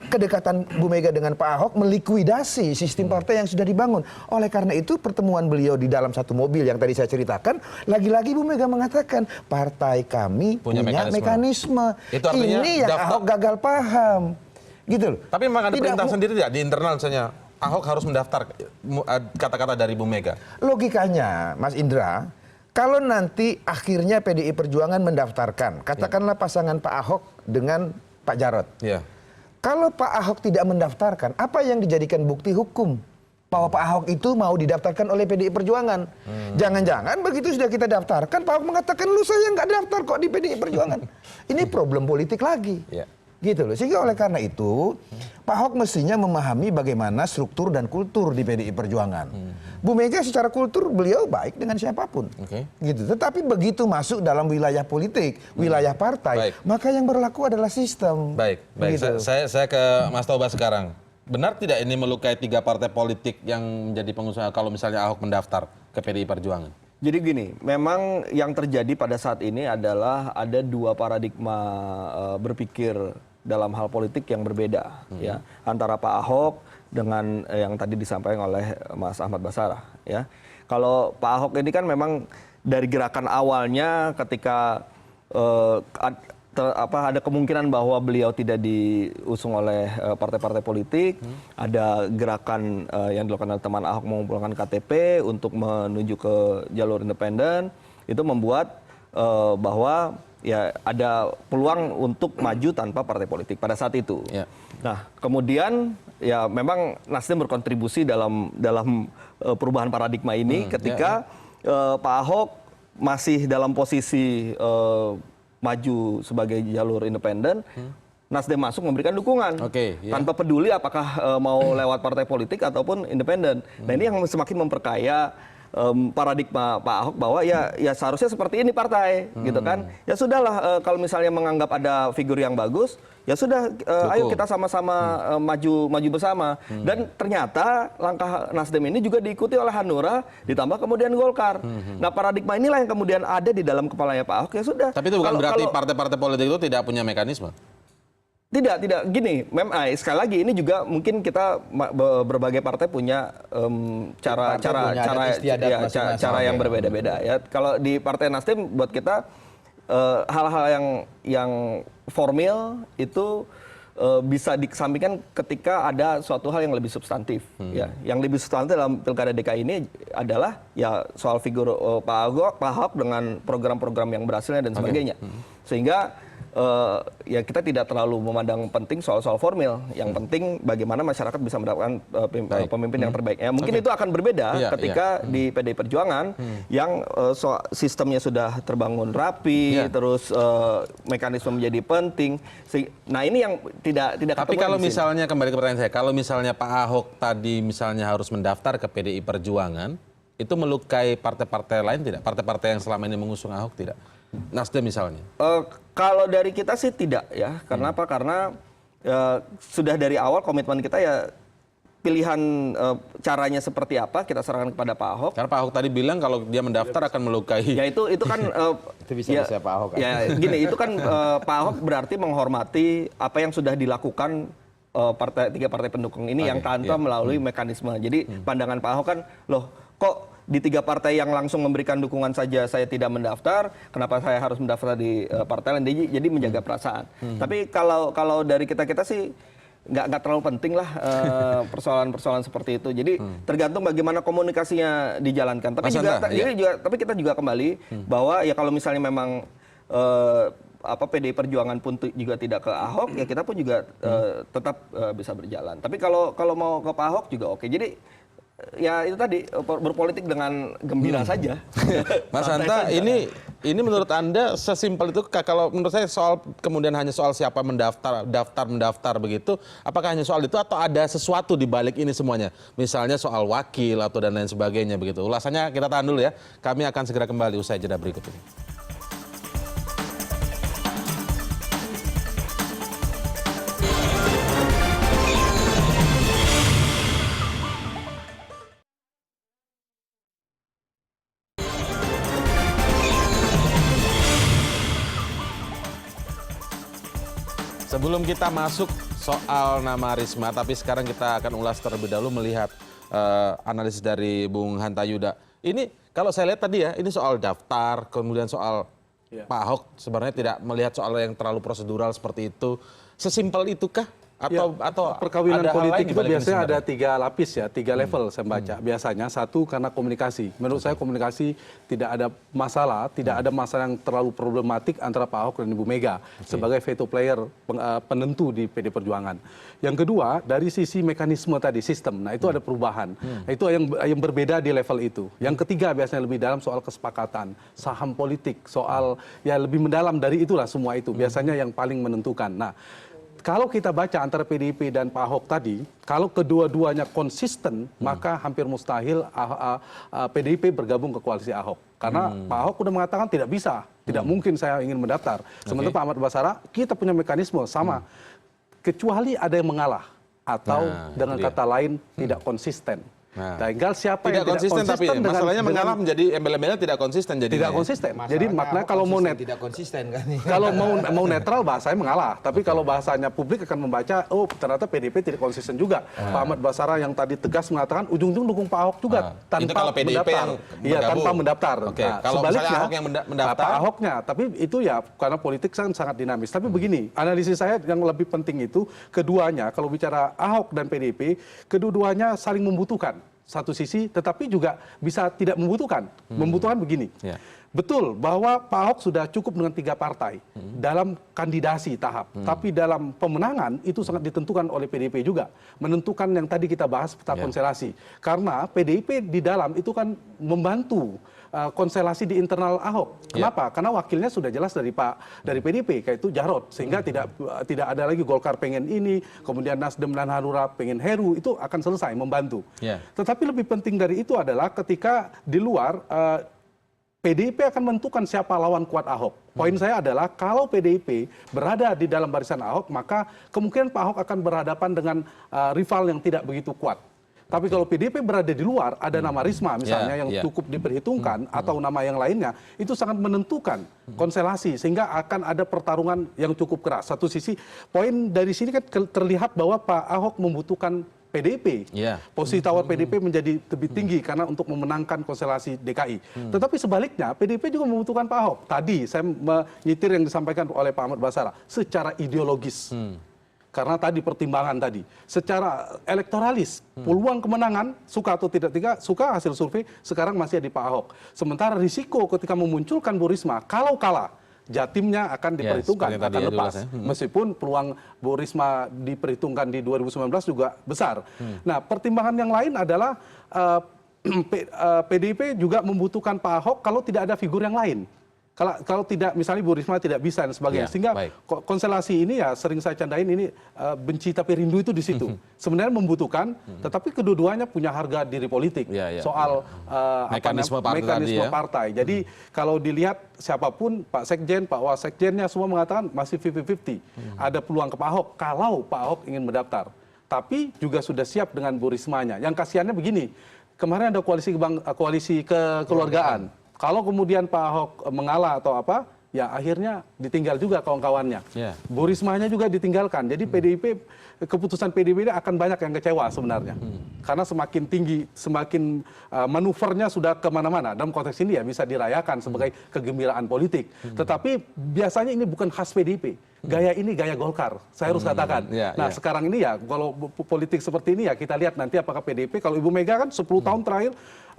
S3: kedekatan Bu Mega dengan Pak Ahok melikuidasi sistem partai yang sudah dibangun. Oleh karena itu pertemuan beliau di dalam satu mobil yang tadi saya ceritakan, lagi-lagi Bu Mega mengatakan partai kami punya mekanisme.
S2: Itu artinya
S3: ini yang Ahok gagal paham. Gitu loh.
S2: Tapi memang ada perintah sendiri tidak di internal misalnya Ahok harus mendaftar, kata-kata dari Bu Mega.
S3: Logikanya Mas Indra, kalau nanti akhirnya PDI Perjuangan mendaftarkan, katakanlah pasangan Pak Ahok dengan Pak Jarod.
S2: Iya.
S3: Kalau Pak Ahok tidak mendaftarkan, apa yang dijadikan bukti hukum bahwa Pak Ahok itu mau didaftarkan oleh PDI Perjuangan? Jangan-jangan begitu sudah kita daftarkan, Pak Ahok mengatakan, lu saya nggak daftar kok di PDI Perjuangan. Ini problem politik lagi.
S2: Yeah.
S3: Gitu loh. Sehingga oleh karena itu, Pak Ahok mestinya memahami bagaimana struktur dan kultur di PDI Perjuangan. Bu Mega secara kultur beliau baik dengan siapapun. Gitu. Tetapi begitu masuk dalam wilayah politik, wilayah partai, maka yang berlaku adalah sistem.
S2: Baik.
S3: Gitu.
S2: Saya ke Mas Tobas sekarang. Benar tidak ini melukai 3 partai politik yang menjadi pengusaha kalau misalnya Ahok mendaftar ke PDI Perjuangan?
S5: Jadi gini, memang yang terjadi pada saat ini adalah ada 2 paradigma berpikir dalam hal politik yang berbeda, ya, antara Pak Ahok dengan yang tadi disampaikan oleh Mas Ahmad Basarah, ya. Kalau Pak Ahok ini kan memang dari gerakan awalnya ketika ada kemungkinan bahwa beliau tidak diusung oleh partai-partai politik, ada gerakan yang dilakukan oleh teman Ahok mengumpulkan KTP untuk menuju ke jalur independen, itu membuat bahwa ya ada peluang untuk maju tanpa partai politik pada saat itu. Ya. Nah, kemudian ya memang Nasdem berkontribusi dalam perubahan paradigma ini ketika Pak Ahok masih dalam posisi maju sebagai jalur independen, Nasdem masuk memberikan dukungan tanpa peduli apakah mau lewat partai politik ataupun independen. Nah, ini yang semakin memperkaya paradigma Pak Ahok bahwa ya seharusnya seperti ini partai, gitu kan. Ya sudahlah, kalau misalnya menganggap ada figur yang bagus, ya sudah, ayo kita sama-sama maju bersama. Dan ternyata langkah Nasdem ini juga diikuti oleh Hanura, ditambah kemudian Golkar. Nah, paradigma inilah yang kemudian ada di dalam kepalanya Pak Ahok, ya sudah.
S2: Tapi itu bukan berarti partai-partai politik itu tidak punya mekanisme.
S5: Tidak. Gini, sekali lagi ini juga mungkin kita berbagai partai punya cara yang berbeda-beda ya. Kalau di Partai Nasdem buat kita hal-hal yang formal itu bisa dikesampingkan ketika ada suatu hal yang lebih substantif ya. Yang lebih substantif dalam Pilkada DKI ini adalah ya soal figur Pak Ahok dengan program-program yang berhasilnya dan sebagainya. Sehingga ya kita tidak terlalu memandang penting soal-soal formil. Yang penting bagaimana masyarakat bisa mendapatkan pemimpin yang terbaik. Ya, mungkin itu akan berbeda ketika di PDI Perjuangan yang sistemnya sudah terbangun rapi, terus mekanisme menjadi penting. Nah ini yang tidak
S2: Tapi kalau misalnya kembali ke pertanyaan saya, kalau misalnya Pak Ahok tadi misalnya harus mendaftar ke PDI Perjuangan, itu melukai partai-partai lain tidak? Partai-partai yang selama ini mengusung Ahok tidak? Nasdem misalnya.
S5: Kalau dari kita sih tidak ya. Karena apa? Karena sudah dari awal komitmen kita ya pilihan caranya seperti apa kita serahkan kepada Pak Ahok.
S2: Karena Pak Ahok tadi bilang kalau dia mendaftar akan melukai.
S5: Ya itu kan
S3: Itu bisa Pak Ahok kan?
S5: Ya gini, itu kan Pak Ahok berarti menghormati apa yang sudah dilakukan tiga partai pendukung ini yang tanpa melalui mekanisme. Jadi pandangan Pak Ahok kan, loh kok di tiga partai yang langsung memberikan dukungan saja saya tidak mendaftar, kenapa saya harus mendaftar di partai lain? Jadi menjaga perasaan. Tapi kalau dari kita sih nggak terlalu penting lah persoalan-persoalan seperti itu. Jadi tergantung bagaimana komunikasinya dijalankan. Tapi kita juga kembali bahwa ya kalau misalnya memang PDI Perjuangan pun juga tidak ke Ahok, ya kita pun juga tetap bisa berjalan. Tapi kalau mau ke Pak Ahok juga oke. Jadi ya itu tadi berpolitik dengan gembira saja.
S2: Mas Hanta, ini menurut Anda sesimpel itu? Kalau menurut saya kemudian hanya soal siapa mendaftar begitu, apakah hanya soal itu atau ada sesuatu di balik ini semuanya? Misalnya soal wakil atau dan lain sebagainya begitu. Ulasannya kita tahan dulu ya. Kami akan segera kembali usai jeda berikut ini. Sebelum kita masuk soal nama Risma, tapi sekarang kita akan ulas terlebih dahulu melihat analisis dari Bung Hanta Yuda. Ini kalau saya lihat tadi ya, ini soal daftar, kemudian soal Pak Ahok sebenarnya tidak melihat soal yang terlalu prosedural seperti itu. Sesimpel itukah? Atau
S1: perkawinan
S2: ada hal
S1: politik
S2: lain
S1: itu
S2: dibalik ini
S1: biasanya ada
S2: sebenarnya?
S1: 3 lapis ya, 3 level saya baca. Biasanya satu karena komunikasi. Menurut saya komunikasi tidak ada masalah yang terlalu problematik antara Pak Ahok dan Ibu Mega sebagai veto player penentu di PD Perjuangan. Yang kedua dari sisi mekanisme tadi sistem. Nah itu ada perubahan. Itu yang berbeda di level itu. Yang ketiga biasanya lebih dalam soal kesepakatan, saham politik, soal ya lebih mendalam dari itulah semua itu. Biasanya yang paling menentukan. Nah, kalau kita baca antara PDIP dan Pak Ahok tadi, kalau kedua-duanya konsisten, maka hampir mustahil PDIP bergabung ke koalisi Ahok. Karena Pak Ahok sudah mengatakan tidak bisa, tidak mungkin saya ingin mendaftar. Sementara Pak Ahmad Basara, kita punya mekanisme sama. Kecuali ada yang mengalah, atau dengan kata lain tidak konsisten. Tinggal siapa yang tidak konsisten
S2: tapi masalahnya mengalah menjadi embel-embelnya tidak konsisten jadi
S1: tidak konsisten. Jadi maknanya kalau mau
S3: tidak konsisten kan.
S1: Kalau mau netral bahasanya mengalah, tapi kalau bahasanya publik akan membaca oh ternyata PDIP tidak konsisten juga. Pak Ahmad Basara yang tadi tegas mengatakan ujung-ujung dukung Pak Ahok juga tanpa
S2: itu kalau PDIP
S1: mendaftar.
S2: Iya,
S1: tanpa mendaftar.
S2: Nah, kalau misalnya Ahok yang mendaftar,
S1: Pak Ahoknya, tapi itu ya karena politik sangat dinamis. Tapi begini, analisis saya yang lebih penting itu keduanya kalau bicara Ahok dan PDIP, kedua-duanya saling membutuhkan. Satu sisi, tetapi juga bisa tidak membutuhkan. Membutuhkan begini. Betul bahwa Pak Ahok sudah cukup dengan 3 partai dalam kandidasi tahap. Tapi dalam pemenangan itu sangat ditentukan oleh PDIP juga. Menentukan yang tadi kita bahas peta konstelasi. Karena PDIP di dalam itu kan membantu konstelasi di internal Ahok. Kenapa? Karena wakilnya sudah jelas dari PDIP, kayak itu Jarod. Sehingga tidak ada lagi Golkar pengen ini, kemudian Nasdem dan Hanura pengen Heru, itu akan selesai membantu. Tetapi lebih penting dari itu adalah ketika di luar PDIP akan menentukan siapa lawan kuat Ahok. Poin saya adalah kalau PDIP berada di dalam barisan Ahok, maka kemungkinan Pak Ahok akan berhadapan dengan rival yang tidak begitu kuat. Tapi kalau PDIP berada di luar, ada nama Risma misalnya yang cukup diperhitungkan atau nama yang lainnya, itu sangat menentukan konstelasi sehingga akan ada pertarungan yang cukup keras. Satu sisi, poin dari sini kan terlihat bahwa Pak Ahok membutuhkan PDIP. Posisi tawar PDIP menjadi lebih tinggi karena untuk memenangkan konstelasi DKI. Tetapi sebaliknya, PDIP juga membutuhkan Pak Ahok. Tadi saya menyitir yang disampaikan oleh Pak Ahmad Basara secara ideologis. Karena tadi pertimbangan tadi, secara elektoralis, peluang kemenangan, suka atau tidak suka hasil survei, sekarang masih ada di Pak Ahok. Sementara risiko ketika memunculkan Bu Risma, kalau kalah, Jatimnya akan diperhitungkan,
S2: seperti tadi
S1: akan
S2: ya,
S1: lepas. Meskipun peluang Bu Risma diperhitungkan di 2019 juga besar. Nah, pertimbangan yang lain adalah PDIP juga membutuhkan Pak Ahok kalau tidak ada figur yang lain. Kalau tidak, misalnya Bu Risma tidak bisa dan sebagainya.
S2: Ya,
S1: Sehingga
S2: baik.
S1: konstelasi ini ya sering saya candain ini benci tapi rindu itu di situ. Sebenarnya membutuhkan, tetapi kedua-duanya punya harga diri politik. Soal mekanisme partai. Jadi kalau dilihat siapapun, Pak Sekjen, Pak Wasekjennya semua mengatakan masih 50-50. Ada peluang ke Pak Ahok kalau Pak Ahok ingin mendaftar. Tapi juga sudah siap dengan Bu Rismanya. Yang kasihannya begini, kemarin ada koalisi kekeluargaan. Kalau kemudian Pak Ahok mengalah atau apa, ya akhirnya ditinggal juga kawan-kawannya. Bu Rismanya juga ditinggalkan. Jadi PDIP, keputusan PDIP ini akan banyak yang kecewa sebenarnya. Karena semakin tinggi, semakin manuvernya sudah kemana-mana. Dalam konteks ini ya bisa dirayakan sebagai kegembiraan politik. Tetapi biasanya ini bukan khas PDIP. Gaya ini gaya Golkar, saya harus katakan. Nah sekarang ini ya, kalau politik seperti ini ya kita lihat nanti apakah PDIP, kalau Ibu Mega kan 10 tahun terakhir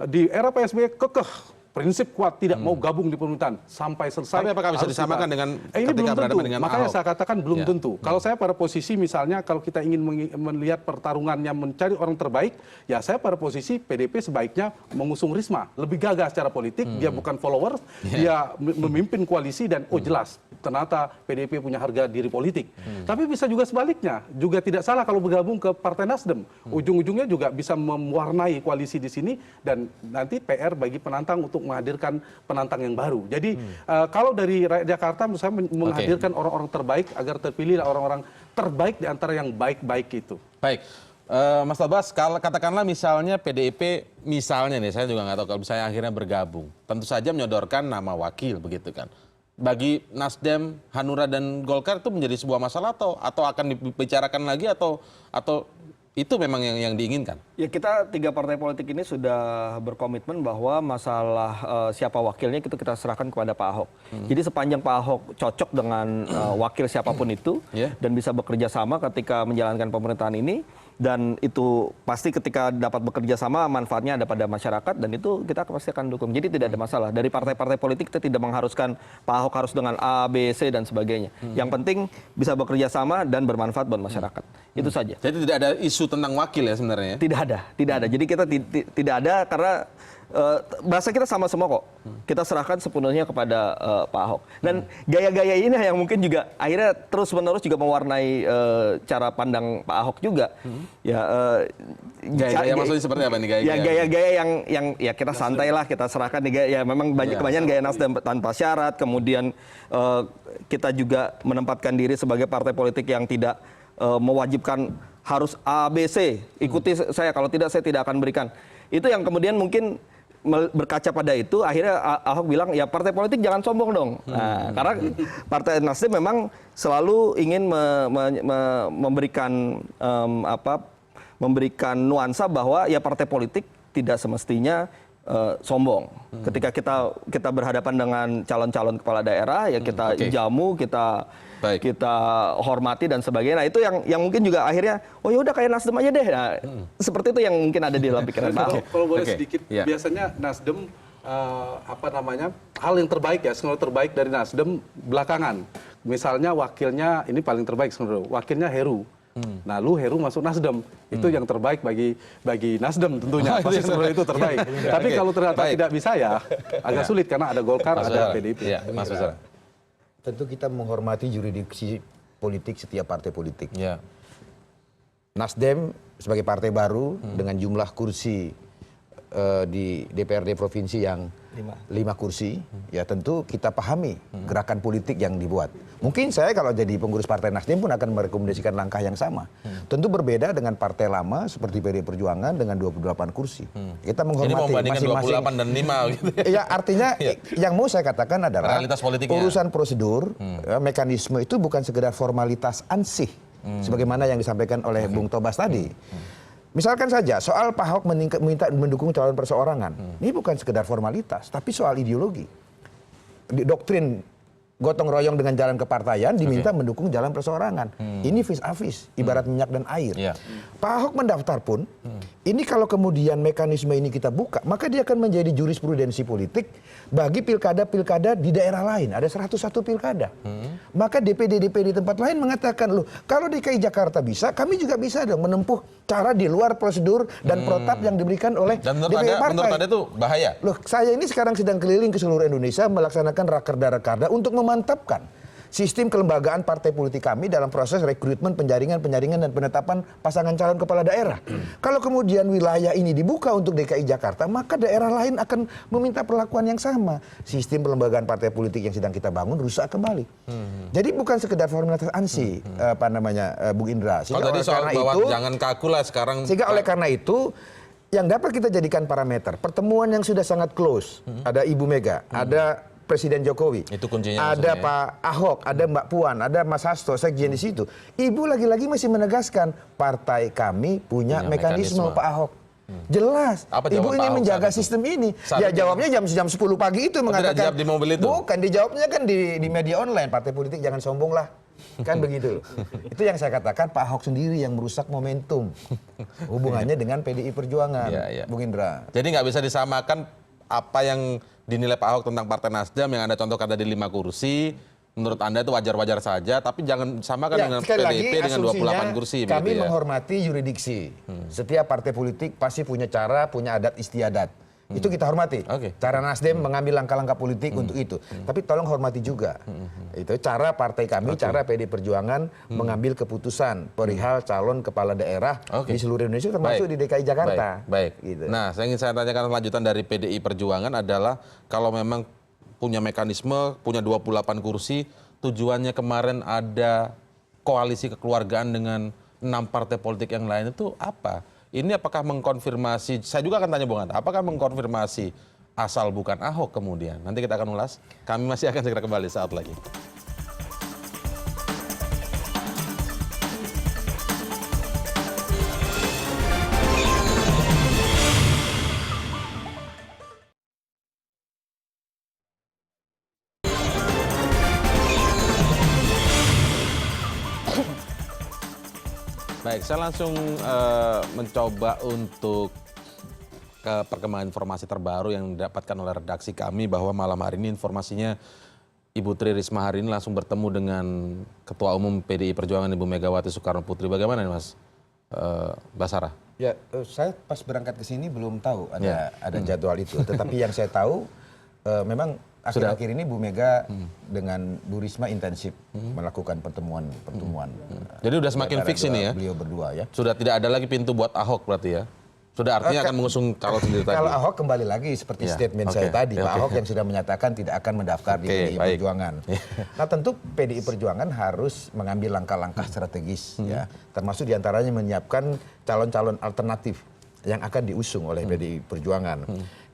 S1: di era PSBY kekeh. Prinsip kuat tidak mau gabung di pemerintahan sampai selesai.
S2: Tapi apakah bisa disamakan dengan
S1: ini belum tentu.
S2: dengan
S1: Makanya
S2: Ahok?
S1: saya katakan belum tentu. Kalau saya pada posisi misalnya kalau kita ingin melihat pertarungannya mencari orang terbaik, ya saya pada posisi PDIP sebaiknya mengusung Risma. Lebih gagah secara politik, dia bukan followers, dia memimpin koalisi dan jelas ternyata PDIP punya harga diri politik. Tapi bisa juga sebaliknya, juga tidak salah kalau bergabung ke Partai Nasdem. Ujung-ujungnya juga bisa mewarnai koalisi di sini dan nanti PR bagi penantang untuk menghadirkan penantang yang baru. Jadi kalau dari rakyat Jakarta menurut saya menghadirkan orang-orang terbaik agar terpilih orang-orang terbaik di antara yang baik-baik itu.
S2: Baik. Mas Tobas, kalau katakanlah misalnya PDIP, misalnya nih, saya juga nggak tahu kalau misalnya akhirnya bergabung, tentu saja menyodorkan nama wakil begitu kan. Bagi Nasdem, Hanura dan Golkar itu menjadi sebuah masalah atau akan dibicarakan lagi atau itu memang yang diinginkan?
S5: Ya kita 3 partai politik ini sudah berkomitmen bahwa masalah siapa wakilnya itu kita serahkan kepada Pak Ahok. Jadi sepanjang Pak Ahok cocok dengan wakil siapapun itu dan bisa bekerja sama ketika menjalankan pemerintahan ini, dan itu pasti ketika dapat bekerja sama manfaatnya ada pada masyarakat dan itu kita pasti akan dukung. Jadi tidak ada masalah. Dari partai-partai politik kita tidak mengharuskan Pak Ahok harus dengan A, B, C dan sebagainya. Yang penting bisa bekerja sama dan bermanfaat buat masyarakat. Itu saja.
S2: Jadi tidak ada isu tentang wakil ya sebenarnya?
S5: Tidak ada. Jadi kita tidak ada karena bahasa kita sama semua kok. Kita serahkan sepenuhnya kepada Pak Ahok. Dan gaya-gaya ini yang mungkin juga akhirnya terus-menerus juga mewarnai cara pandang Pak Ahok juga.
S2: Gaya maksudnya seperti apa nih gaya-gaya?
S5: Ya gaya-gaya yang ya kita santai lah, kita serahkan nih gaya. Ya memang kebanyakan gaya Nasdem tanpa syarat. Kemudian kita juga menempatkan diri sebagai partai politik yang tidak mewajibkan harus A, B, C. Ikuti saya, kalau tidak saya tidak akan berikan. Itu yang kemudian mungkin berkaca pada itu akhirnya Ahok bilang ya partai politik jangan sombong dong. Nah, karena Partai Nasdem memang selalu ingin memberikan nuansa bahwa ya partai politik tidak semestinya sombong. Ketika kita berhadapan dengan calon-calon kepala daerah ya kita jamu, kita hormati dan sebagainya. Nah itu yang mungkin juga akhirnya oh ya udah kayak Nasdem aja deh. Nah, seperti itu yang mungkin ada di dalam pikiran Pak Ahok.
S1: Kalau boleh sedikit, biasanya Nasdem hal yang terbaik ya, skenario terbaik dari Nasdem belakangan. Misalnya wakilnya ini paling terbaik skenario, wakilnya Heru. Nah, Heru masuk Nasdem, itu yang terbaik bagi Nasdem tentunya. Pasti skenario itu terbaik. Tapi kalau ternyata tidak bisa ya agak sulit karena ada Golkar, ada PDIP.
S2: Mas Basara.
S3: Tentu kita menghormati jurisdiksi politik setiap partai politik. Nasdem sebagai partai baru dengan jumlah kursi di DPRD provinsi yang 5 kursi, ya tentu kita pahami gerakan politik yang dibuat. Mungkin saya kalau jadi pengurus Partai Nasdem pun akan merekomendasikan langkah yang sama. Tentu berbeda dengan partai lama seperti PD Perjuangan dengan 28 kursi. Kita menghormati masing-masing.
S2: 28 dan 5 gitu.
S3: Ya artinya yang mau saya katakan adalah urusan prosedur, mekanisme itu bukan sekedar formalitas ansih sebagaimana yang disampaikan oleh Bung Tobas tadi. Misalkan saja soal Pak Ahok minta mendukung calon perseorangan. Ini bukan sekedar formalitas, tapi soal ideologi. Doktrin gotong royong dengan jalan kepartaian, diminta mendukung jalan perseorangan. Ini vis a vis, ibarat minyak dan air.
S2: Iya.
S3: Pak Ahok mendaftar pun, ini kalau kemudian mekanisme ini kita buka, maka dia akan menjadi jurisprudensi politik bagi pilkada-pilkada di daerah lain. Ada 101 pilkada. Maka DPD-DPD di tempat lain mengatakan, loh, kalau DKI Jakarta bisa, kami juga bisa dong menempuh cara di luar prosedur dan protap yang diberikan oleh
S2: Dan
S3: DPD partai.
S2: menurut Anda itu bahaya?
S3: Loh, saya ini sekarang sedang keliling ke seluruh Indonesia melaksanakan rakerda-rakerda untuk memantapkan sistem kelembagaan partai politik kami dalam proses rekrutmen, penjaringan dan penetapan pasangan calon kepala daerah. Kalau kemudian wilayah ini dibuka untuk DKI Jakarta, maka daerah lain akan meminta perlakuan yang sama. Sistem kelembagaan partai politik yang sedang kita bangun rusak kembali. Jadi bukan sekedar formalitas ANSI, Bung Indra.
S2: Kalau tadi soal bahwa jangan kaku lah sekarang.
S3: Sehingga oleh karena itu, yang dapat kita jadikan parameter, pertemuan yang sudah sangat close, ada Ibu Mega, ada Presiden Jokowi,
S2: itu kuncinya
S3: ada
S2: maksudnya.
S3: Pak Ahok, ada Mbak Puan, ada Mas Hasto, sekjen di situ. Ibu lagi-lagi masih menegaskan partai kami punya mekanisme Pak Ahok. Jelas.
S2: Apa
S3: Ibu
S2: jawaban
S3: ingin
S2: Pak Ahok
S3: menjaga
S2: saat itu?
S3: sistem ini.
S2: Saat
S3: Ya
S2: itu?
S3: jawabnya jam 10 pagi itu mengatakan.
S2: Tidak jawab di mobil itu?
S3: Bukan, dijawabnya kan di media online. Partai politik jangan sombong lah. Kan begitu. Itu yang saya katakan Pak Ahok sendiri yang merusak momentum hubungannya dengan PDI Perjuangan, Bung Indra.
S2: Jadi nggak bisa disamakan apa yang dinilai Pak Ahok tentang Partai Nasdem yang Anda contohkan tadi 5 kursi, menurut Anda itu wajar-wajar saja, tapi jangan samakan dengan
S3: sekali lagi,
S2: PDIP dengan 28 kursi.
S3: Kami
S2: begitu ya?
S3: menghormati yuridiksi. Setiap partai politik pasti punya cara, punya adat istiadat. Itu kita hormati. Cara Nasdem mengambil langkah-langkah politik untuk itu. Tapi tolong hormati juga. Itu cara partai kami, cara PD Perjuangan mengambil keputusan perihal calon kepala daerah di seluruh Indonesia termasuk di DKI Jakarta.
S2: Baik.
S3: Gitu.
S2: Nah, saya tanyakan lanjutan dari PDI Perjuangan adalah kalau memang punya mekanisme, punya 28 kursi, tujuannya kemarin ada koalisi kekeluargaan dengan 6 partai politik yang lain itu apa? Ini apakah mengkonfirmasi, saya juga akan tanya Bung Hanta, apakah mengkonfirmasi asal bukan Ahok kemudian? Nanti kita akan ulas, kami masih akan segera kembali saat lagi. Baik, saya langsung mencoba untuk ke perkembangan informasi terbaru yang didapatkan oleh redaksi kami bahwa malam hari ini informasinya Ibu Tri Risma hari ini langsung bertemu dengan Ketua Umum PDI Perjuangan Ibu Megawati Soekarno Putri. Bagaimana nih Mas Basara?
S3: Ya, saya pas berangkat ke sini belum tahu ada jadwal itu. Tetapi yang saya tahu memang akhir-akhir ini Bu Mega dengan Bu Risma intensif melakukan pertemuan.
S2: Jadi udah semakin fix ini ya?
S3: Beliau berdua ya.
S2: Sudah tidak ada lagi pintu buat Ahok berarti ya? Sudah artinya akan mengusung calon sendiri tadi?
S3: Kalau Ahok kembali lagi seperti statement saya tadi, Pak Ahok yang sudah menyatakan tidak akan mendaftar di PDI Perjuangan. Nah tentu PDI Perjuangan harus mengambil langkah-langkah strategis ya, termasuk diantaranya menyiapkan calon-calon alternatif yang akan diusung oleh PDI Perjuangan.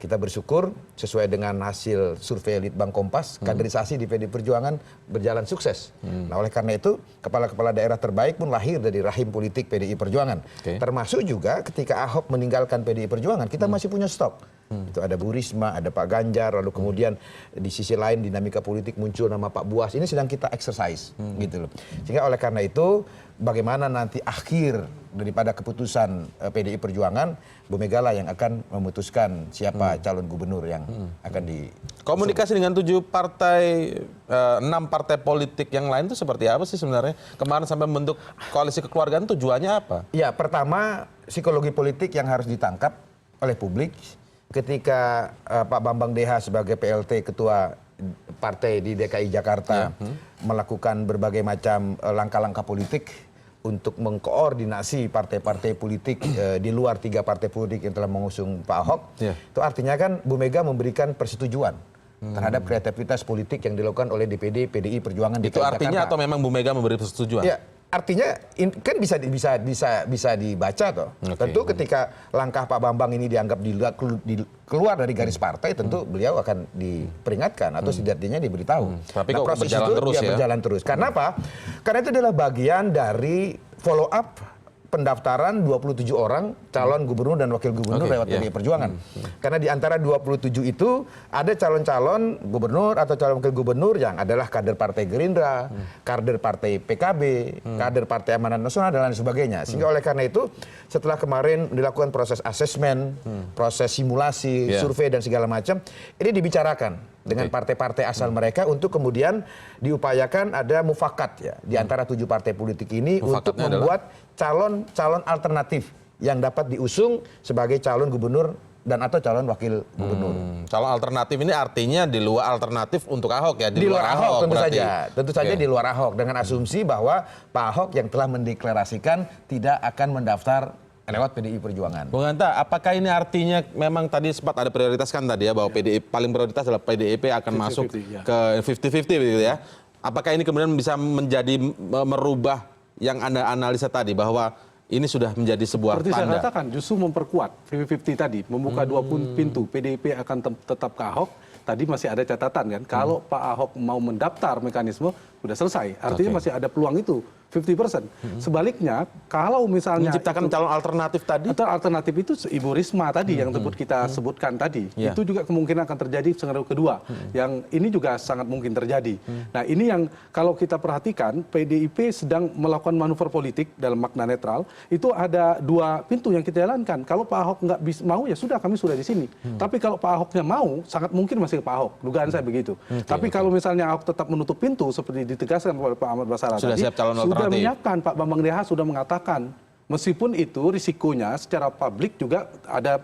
S3: Kita bersyukur sesuai dengan hasil survei Litbang Kompas, kaderisasi di PDI Perjuangan berjalan sukses. Nah oleh karena itu, kepala-kepala daerah terbaik pun lahir dari rahim politik PDI Perjuangan. Termasuk juga ketika Ahok meninggalkan PDI Perjuangan, kita masih punya stok. Itu ada Bu Risma, ada Pak Ganjar, lalu kemudian di sisi lain dinamika politik muncul nama Pak Buas. Ini sedang kita exercise gitu loh. Sehingga oleh karena itu, bagaimana nanti akhir daripada keputusan PDI Perjuangan, Bu Mega lah yang akan memutuskan siapa calon gubernur yang akan di...
S2: Komunikasi dengan 6 partai politik yang lain itu seperti apa sih sebenarnya? Kemarin sampai membentuk koalisi kekeluargaan tujuannya apa?
S3: Ya, pertama psikologi politik yang harus ditangkap oleh publik ketika Pak Bambang Deha sebagai PLT Ketua Partai di DKI Jakarta melakukan berbagai macam langkah-langkah politik untuk mengkoordinasi partai-partai politik di luar 3 partai politik yang telah mengusung Pak Ahok. Itu artinya kan Bu Mega memberikan persetujuan terhadap kreativitas politik yang dilakukan oleh DPD PDI Perjuangan DKI Jakarta.
S2: Itu artinya atau memang Bu Mega memberi persetujuan?
S3: Ya, artinya kan bisa dibaca toh. Tentu ketika langkah Pak Bambang ini dianggap keluar dari garis partai, tentu beliau akan diperingatkan atau setidaknya diberitahu.
S2: Tapi kok
S3: proses
S2: berjalan
S3: itu
S2: terus ya?
S3: Berjalan terus. Karena apa? Karena itu adalah bagian dari follow up pendaftaran 27 orang calon gubernur dan wakil gubernur lewat PDI Perjuangan. Karena di antara 27 itu ada calon-calon gubernur atau calon wakil gubernur yang adalah kader Partai Gerindra, kader Partai PKB, kader Partai Amanat Nasional dan lain sebagainya. Sehingga oleh karena itu setelah kemarin dilakukan proses asesmen, proses simulasi, survei dan segala macam, ini dibicarakan dengan partai-partai asal mereka untuk kemudian diupayakan ada mufakat ya di antara 7 partai politik ini untuk membuat calon alternatif yang dapat diusung sebagai calon gubernur dan atau calon wakil gubernur.
S2: Calon alternatif ini artinya di luar alternatif untuk Ahok ya?
S3: Di luar Ahok tentu
S2: berarti.
S3: saja. Tentu saja di luar Ahok dengan asumsi bahwa Pak Ahok yang telah mendeklarasikan tidak akan mendaftar lewat PDI Perjuangan.
S2: Bung Hanta, apakah ini artinya memang tadi sempat ada prioritas kan tadi ya bahwa PDIP paling prioritas adalah PDIP akan
S1: 50-50,
S2: masuk
S1: ya.
S2: ke 50-50 begitu ya? Apakah ini kemudian bisa menjadi merubah yang Anda analisa tadi bahwa ini sudah menjadi sebuah
S1: Seperti saya
S2: tanda?
S1: katakan, justru memperkuat 50-50 tadi, membuka 2 pintu. PDIP akan tetap ke Ahok. Tadi masih ada catatan kan, kalau Pak Ahok mau mendaftar mekanisme, sudah selesai. Artinya masih ada peluang itu. 50%. Sebaliknya, kalau misalnya
S2: Menciptakan calon alternatif tadi?
S1: atau alternatif itu Ibu Risma tadi yang kita sebutkan tadi,
S2: Ya.
S1: itu juga kemungkinan akan terjadi skenario kedua. Yang ini juga sangat mungkin terjadi. Nah, ini yang kalau kita perhatikan PDIP sedang melakukan manuver politik dalam makna netral, itu ada 2 pintu yang kita jalankan. Kalau Pak Ahok nggak mau ya sudah kami sudah di sini. Tapi kalau Pak Ahoknya mau, sangat mungkin masih ke Pak Ahok. Dugaan saya begitu. Tapi kalau misalnya Ahok tetap menutup pintu seperti ditegaskan oleh Pak Ahmad Basara
S2: Sudah
S1: tadi,
S2: siap calon
S1: sudah
S2: alternatif.
S1: menyiapkan, Pak Bambang Deha sudah mengatakan, meskipun itu risikonya secara publik juga ada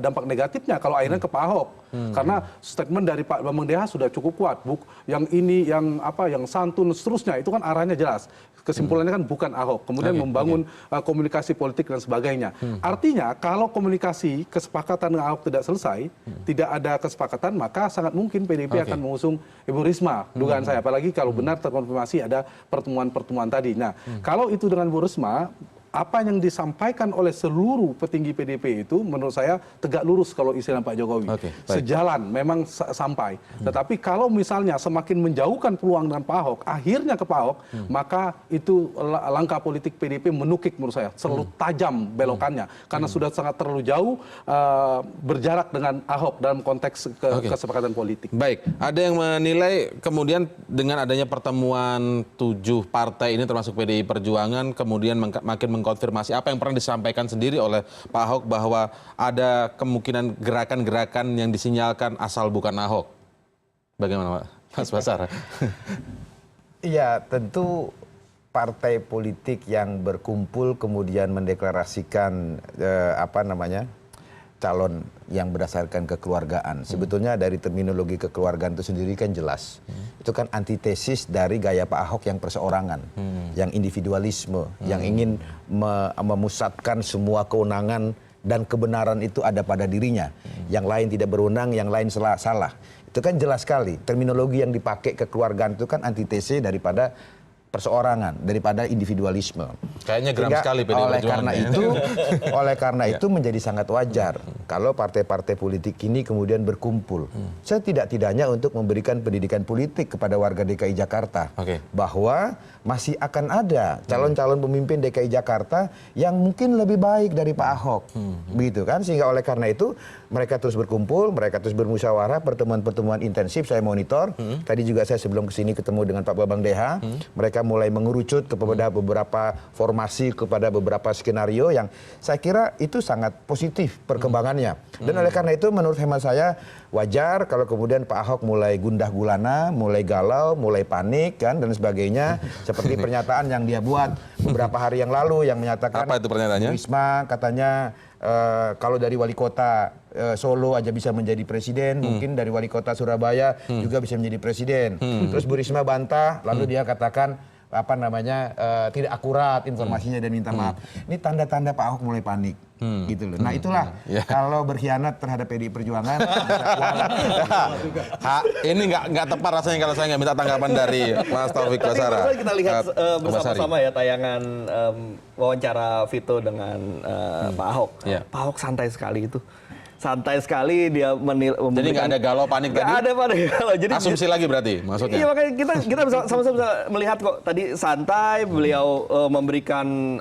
S1: dampak negatifnya kalau akhirnya ke Pak Ahok. Karena statement dari Pak Bambang Deha sudah cukup kuat. Yang ini, yang santun, seterusnya, itu kan arahnya jelas. Kesimpulannya kan bukan Ahok. Kemudian membangun komunikasi politik dan sebagainya. Artinya kalau komunikasi kesepakatan dengan Ahok tidak selesai, tidak ada kesepakatan, maka sangat mungkin PDIP akan mengusung Ibu Risma. Dugaan saya, apalagi kalau benar terkonfirmasi ada pertemuan-pertemuan tadi. Nah, kalau itu dengan Bu Risma, apa yang disampaikan oleh seluruh petinggi PDIP itu menurut saya tegak lurus kalau istilah Pak Jokowi. Sejalan, memang sampai. Tetapi kalau misalnya semakin menjauhkan peluang dengan Pak Ahok, akhirnya ke Pak Ahok, maka itu langkah politik PDIP menukik menurut saya. Terlalu tajam belokannya. Karena sudah sangat terlalu jauh berjarak dengan Ahok dalam konteks kesepakatan politik.
S2: Baik, ada yang menilai kemudian dengan adanya pertemuan 7 partai ini termasuk PDI Perjuangan, kemudian makin mengkonfirmasi apa yang pernah disampaikan sendiri oleh Pak Ahok bahwa ada kemungkinan gerakan-gerakan yang disinyalkan asal bukan Ahok. Bagaimana Pak Mas Basara?
S3: Iya, tentu partai politik yang berkumpul kemudian mendeklarasikan calon yang berdasarkan kekeluargaan. Sebetulnya dari terminologi kekeluargaan itu sendiri kan jelas. Itu kan antitesis dari gaya Pak Ahok yang perseorangan, yang individualisme, yang ingin memusatkan semua kewenangan dan kebenaran itu ada pada dirinya. Yang lain tidak berwenang, yang lain salah. Itu kan jelas sekali. Terminologi yang dipakai kekeluargaan itu kan antitesis daripada perseorangan, daripada individualisme.
S2: Kayaknya geram sekali PDI Perjuangan.
S3: Oleh karena itu menjadi sangat wajar kalau partai-partai politik ini kemudian berkumpul. Setidak-tidaknya untuk memberikan pendidikan politik kepada warga DKI Jakarta. Bahwa masih akan ada calon-calon pemimpin DKI Jakarta yang mungkin lebih baik dari Pak Ahok. Begitu kan? Sehingga oleh karena itu mereka terus berkumpul, mereka terus bermusyawarah, pertemuan-pertemuan intensif saya monitor. Tadi juga saya sebelum kesini ketemu dengan Pak Bambang Deha. Mereka mulai mengerucut kepada beberapa formasi, kepada beberapa skenario yang saya kira itu sangat positif perkembangannya. Dan oleh karena itu menurut hemat saya wajar kalau kemudian Pak Ahok mulai gundah gulana, mulai galau, mulai panik kan dan sebagainya. Seperti pernyataan yang dia buat beberapa hari yang lalu yang menyatakan
S2: apa itu pernyataannya?
S3: Risma katanya kalau dari wali kota Solo aja bisa menjadi presiden, mungkin dari wali kota Surabaya juga bisa menjadi presiden. Terus Bu Risma bantah, lalu dia katakan tidak akurat informasinya dan minta maaf. Ini tanda-tanda Pak Ahok mulai panik. Gitu loh. Nah itulah kalau berkhianat terhadap PDI Perjuangan.
S2: Ini nggak tepat rasanya kalau saya nggak minta tanggapan dari Mas Taufik Basara.
S5: Tapi kita lihat bersama-sama ya tayangan wawancara Vito dengan Pak Ahok. Pak Ahok santai sekali itu. santai sekali dia
S2: Jadi nggak ada galau panik tadi?
S5: Nggak ada panik galau. Jadi
S2: asumsi lagi berarti maksudnya?
S5: Iya, makanya kita sama-sama bisa melihat kok tadi santai beliau memberikan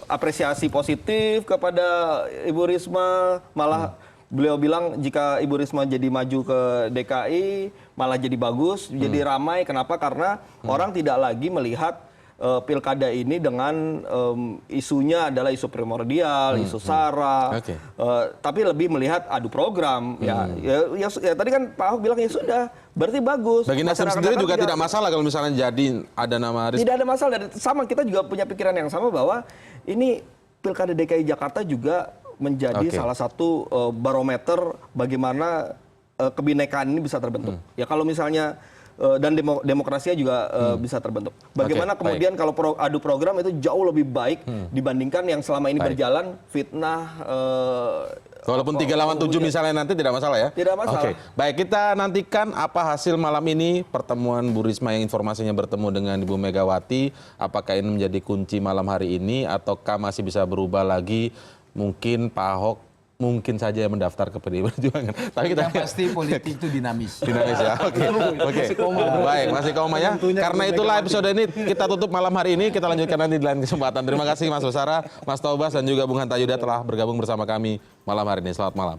S5: apresiasi positif kepada Ibu Risma, malah beliau bilang jika Ibu Risma jadi maju ke DKI malah jadi bagus, jadi ramai. Kenapa? Karena orang tidak lagi melihat pilkada ini dengan isunya adalah isu primordial, isu sara, tapi lebih melihat adu program. Ya, tadi kan Pak Ahok bilang ya sudah, berarti bagus.
S2: Bagi Nasdem sendiri juga tidak masalah kalau misalnya jadi ada nama Risma.
S5: Tidak ada masalah. Sama kita juga punya pikiran yang sama bahwa ini pilkada DKI Jakarta juga menjadi salah satu barometer bagaimana kebinekaan ini bisa terbentuk. Ya kalau misalnya dan demokrasinya juga bisa terbentuk. Bagaimana kemudian kalau adu program itu jauh lebih baik dibandingkan yang selama ini berjalan fitnah.
S2: Walaupun 3 lawan 7 misalnya nanti tidak masalah ya?
S5: Tidak masalah.
S2: Baik, kita nantikan apa hasil malam ini pertemuan Bu Risma yang informasinya bertemu dengan Ibu Megawati. Apakah ini menjadi kunci malam hari ini ataukah masih bisa berubah lagi? Mungkin Pak Ahok mungkin saja yang mendaftar ke PDI Perjuangan. Tapi kita
S3: pasti politik itu dinamis.
S2: Dinamis ya. Oke. Baik, masih koma ya. Karena itulah episode ini kita tutup malam hari ini. Kita lanjutkan nanti di lain kesempatan. Terima kasih Mas Basara, Mas Taubas dan juga Bung Hanta Yuda telah bergabung bersama kami malam hari ini. Selamat malam.